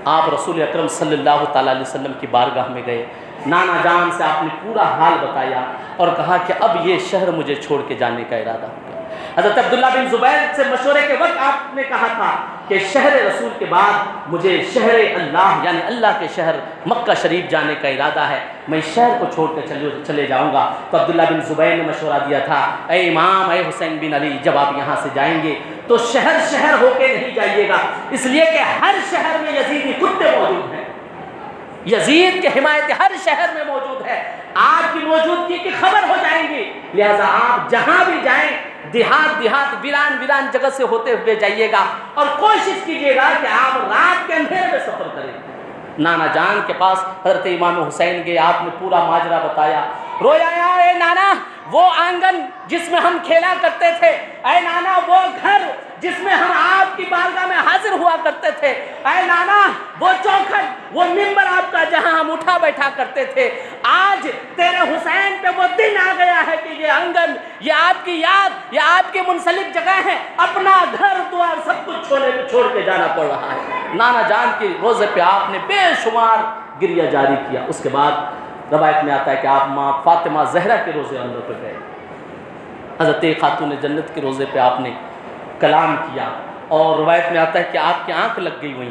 [SPEAKER 1] آپ رسول اکرم صلی اللہ تعالیٰ علیہ وسلم کی بارگاہ میں گئے. نانا جان سے آپ نے پورا حال بتایا اور کہا کہ اب یہ شہر مجھے چھوڑ کے جانے کا ارادہ ہو گیا. حضرت عبداللہ بن زبیر سے مشورے کے وقت آپ نے کہا تھا کہ شہر رسول کے بعد مجھے شہر اللہ یعنی اللہ کے شہر مکہ شریف جانے کا ارادہ ہے، میں شہر کو چھوڑ کے چلے جاؤں گا. تو عبداللہ بن زبیر نے مشورہ دیا تھا اے امام، اے حسین بن علی، جب آپ یہاں سے جائیں گے تو شہر ہو کے نہیں جائیے گا، اس لیے کہ ہر شہر میں یزیدی کتے موجود ہیں، یزید کی حمایت ہر شہر میں موجود ہے، آپ کی موجودگی کی خبر ہو جائیں گی. لہذا آپ جہاں بھی جائیں دیہات ویران جگہ سے ہوتے ہوئے جائیے گا اور کوشش کیجیے گا کہ آپ رات کے اندھیرے میں سفر کریں. نانا جان کے پاس حضرت امام حسین گئے. آپ نے پورا ماجرا بتایا. رویا اے نانا وہ آنگن جس میں ہم کھیلا کرتے تھے، اے نانا وہ گھر جس میں ہم آپ کی بارگاہ میں حاضر ہوا کرتے تھے، اے نانا وہ چوکھٹ، وہ ممبر آپ کا جہاں ہم اٹھا بیٹھا کرتے تھے، آج تیرے حسین پہ وہ دن آ گیا ہے کہ یہ آنگن، یہ آپ کی یاد، یہ آپ کی منسلک جگہ ہے، اپنا گھر دوار سب کچھ چھوڑ کے جانا پڑ رہا ہے. نانا جان کے روزے پہ آپ نے بے شمار گریہ جاری کیا. اس کے بعد روایت میں آتا ہے کہ آپ ماں فاطمہ زہرا کے روزے انور پہ گئے. حضرت خاتون جنت کے روزے پہ آپ نے کلام کیا اور روایت میں آتا ہے کہ آپ کی آنکھ لگ گئی ہوئی.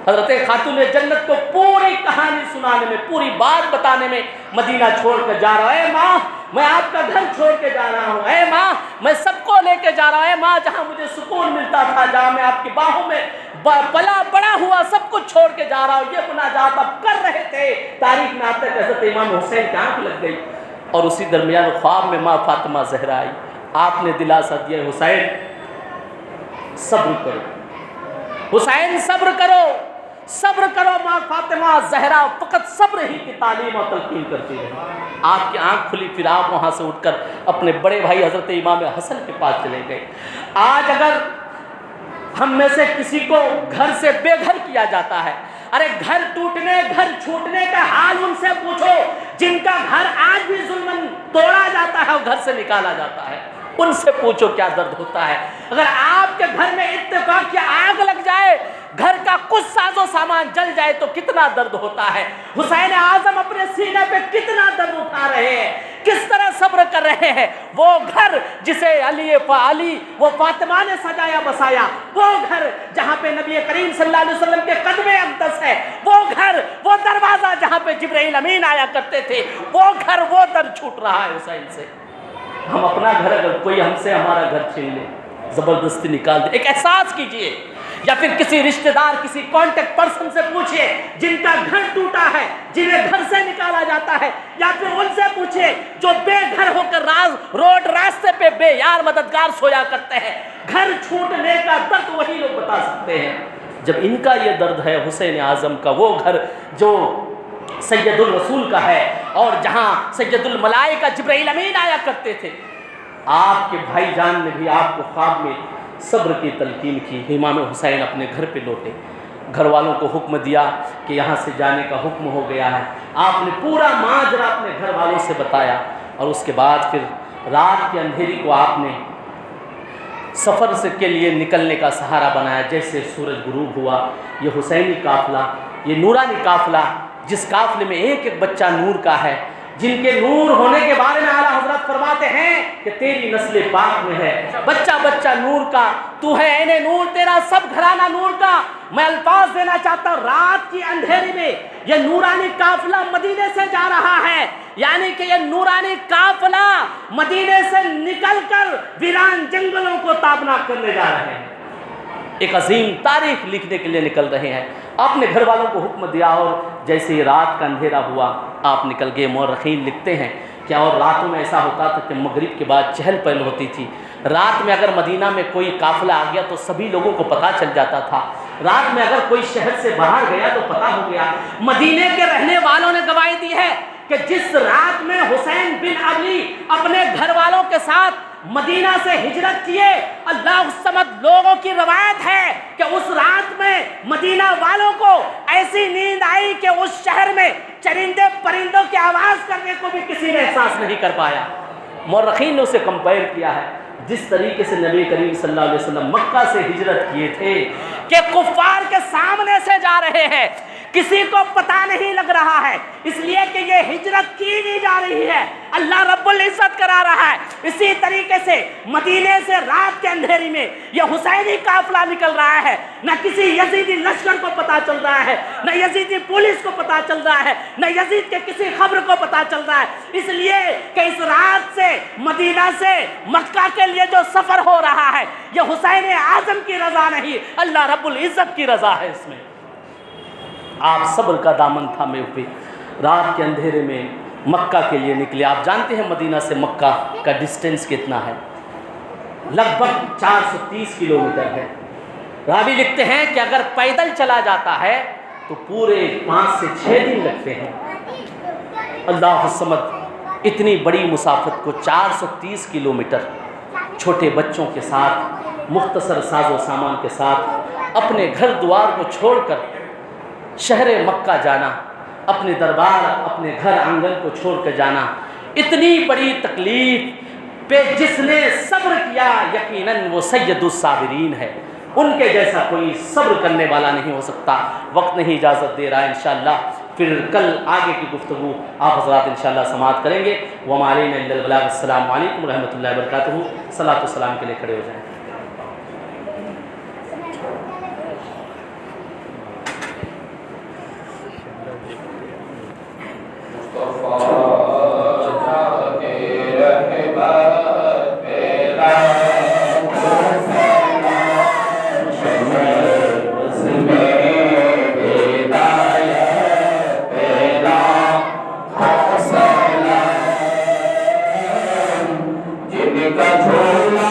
[SPEAKER 1] حضرت خاتون جنت کو پوری کہانی سنانے میں، پوری بات بتانے میں مدینہ چھوڑ کر جا رہا ہے. اے ماں میں آپ کا گھر چھوڑ کے جا رہا ہوں، اے ماں میں سب کو لے کے جا رہا ہوں، اے ماں جہاں مجھے سکون ملتا تھا، جہاں میں آپ کی باہوں میں پلا بڑا ہوا، سب کچھ چھوڑ کے جا رہا ہوں. یہ مناجات اب کر رہے تھے. تاریخ میں آتا ہے کہ حضرت امام حسین کی آنکھ لگ گئی اور اسی درمیان خواب میں ماں فاطمہ زہرا آئی. آپ نے دلاسا دیا حسین صبر کرو، حسین صبر کرو، صبر کرو. ماں فاطمہ زہرا فقط صبر ہی کی تعلیم اور تلقین کرتی رہی. آپ کی آنکھ کھلی، پھر آپ وہاں سے اٹھ کر اپنے بڑے بھائی حضرت امام حسن کے پاس چلے گئے. آج اگر ہم میں سے کسی کو گھر سے بے گھر کیا جاتا ہے، ارے گھر ٹوٹنے، گھر چھوٹنے کا حال ان سے پوچھو جن کا گھر آج بھی ظلمن توڑا جاتا ہے اور گھر سے نکالا جاتا ہے، ان سے پوچھو کیا درد ہوتا ہے. اگر آپ کے گھر میں اتفاق کی آگ لگ جائے، گھر کا کچھ ساز و و سامان جل جائے تو کتنا درد ہوتا ہے. حسین اعظم اپنے سینے پہ کتنا درد اٹھا رہے ہیں, کس طرح صبر کر رہے ہیں. وہ گھر جسے علی وہ فاطمہ نے سجایا بسایا, وہ گھر جہاں پہ نبی کریم صلی اللہ علیہ وسلم کے قدم اقدس ہے, وہ گھر, وہ دروازہ جہاں پہ جبرائیل امین آیا کرتے تھے, وہ گھر, وہ در چھوٹ رہا ہے حسین سے. ہم اپنا گھر اگر کوئی ہم سے ہمارا گھر چھین لے, زبردستی نکال دے, ایک احساس کیجئے. یا پھر کسی رشتہ دار, کسی کانٹیکٹ پرسن سے پوچھئے جن کا گھر ٹوٹا ہے, جنہیں گھر سے نکالا جاتا ہے, یا پھر ان سے پوچھئے جو بے گھر ہو کر روڈ راستے پہ بے یار مددگار سویا کرتے ہیں. گھر چھوٹنے کا درد وہی لوگ بتا سکتے ہیں. جب ان کا یہ درد ہے حسین اعظم کا, وہ گھر جو سید الرسول کا ہے اور جہاں سید الملائکہ جبرائیل امین آیا کرتے تھے. آپ کے بھائی جان نے بھی آپ کو خواب میں صبر کی تلقین کی. امام حسین اپنے گھر پہ لوٹے, گھر والوں کو حکم دیا کہ یہاں سے جانے کا حکم ہو گیا ہے. آپ نے پورا ماجرا اپنے گھر والوں سے بتایا, اور اس کے بعد پھر رات کے اندھیری کو آپ نے سفر سے کے لیے نکلنے کا سہارا بنایا. جیسے سورج غروب ہوا, یہ حسینی قافلہ, یہ نورانی قافلہ, جس قافلے میں ایک ایک بچہ نور کا ہے, جن کے نور ہونے کے بارے میں اعلیٰ حضرت فرماتے ہیں کہ تیری نسل پاک میں ہے, بچہ بچہ نور کا, تو ہے عین نور, تیرا سب گھرانہ نور کا. میں الفاظ دینا چاہتا ہوں, رات کی اندھیری میں یہ نورانی قافلہ مدینے سے جا رہا ہے, یعنی کہ یہ نورانی قافلہ مدینے سے نکل کر ویران جنگلوں کو تابناک کرنے جا رہے ہیں, ایک عظیم تاریخ لکھنے کے لیے نکل رہے ہیں. آپ نے گھر والوں کو حکم دیا, اور جیسے ہی رات کا اندھیرا ہوا آپ نکل گئے. مورخین لکھتے ہیں کہ اور راتوں میں ایسا ہوتا تھا کہ مغرب کے بعد چہل پہل ہوتی تھی. رات میں اگر مدینہ میں کوئی قافلہ آ گیا تو سبھی لوگوں کو پتہ چل جاتا تھا. رات میں اگر کوئی شہر سے باہر گیا تو پتہ ہو گیا. مدینے کے رہنے والوں نے گواہی دی ہے کہ جس رات میں حسین بن علی اپنے گھر والوں کے ساتھ مدینہ سے ہجرت کیے, اللہ الصمد لوگوں کی روایت ہے کہ اس رات میں مدینہ والوں کو ایسی نیند آئی کہ اس شہر میں چرندے پرندوں کی آواز کرنے کو بھی کسی نے احساس نہیں کر پایا. مورخین نے اسے کمپیئر کیا ہے جس طریقے سے نبی کریم صلی اللہ علیہ وسلم مکہ سے ہجرت کیے تھے کہ کفار کے سامنے سے جا رہے ہیں, کسی کو پتہ نہیں لگ رہا ہے, اس لیے کہ یہ ہجرت کی نہیں جا رہی ہے, اللہ رب العزت کرا رہا ہے. اسی طریقے سے مدینے سے رات کے اندھیری میں یہ حسینی قافلہ نکل رہا ہے. نہ کسی یزیدی لشکر کو پتہ چل رہا ہے, نہ یزیدی پولیس کو پتہ چل رہا ہے, نہ یزید کے کسی خبر کو پتہ چل رہا ہے, اس لیے کہ اس رات سے مدینہ سے مکہ کے لیے جو سفر ہو رہا ہے یہ حسین اعظم کی رضا نہیں, اللہ رب العزت کی رضا ہے. اس میں آپ صبر کا دامن تھامے ہوئے رات کے اندھیرے میں مکہ کے لیے نکلے. آپ جانتے ہیں مدینہ سے مکہ کا ڈسٹینس کتنا ہے, لگ بھگ 430 کلومیٹر ہے. راوی لکھتے ہیں کہ اگر پیدل چلا جاتا ہے تو پورے 5 سے 6 دن لگتے ہیں. اللہ الصمد اتنی بڑی مسافت کو 430 کلومیٹر چھوٹے بچوں کے ساتھ, مختصر ساز و سامان کے ساتھ اپنے گھر دوار کو چھوڑ کر شہر مکہ جانا, اپنے دربار, اپنے گھر آنگن کو چھوڑ کر جانا, اتنی بڑی تکلیف پہ جس نے صبر کیا یقیناً وہ سید الصابرین ہے. ان کے جیسا کوئی صبر کرنے والا نہیں ہو سکتا. وقت نہیں اجازت دے رہا ہے, انشاءاللہ پھر کل آگے کی گفتگو آپ حضرات انشاءاللہ سماعت کریں گے. وما علینا الا البلاغ. السلام علیکم ورحمۃ اللہ وبرکاتہ. صلاۃ و سلام کے لیے کھڑے ہو جائیں.
[SPEAKER 2] جن کا جھولا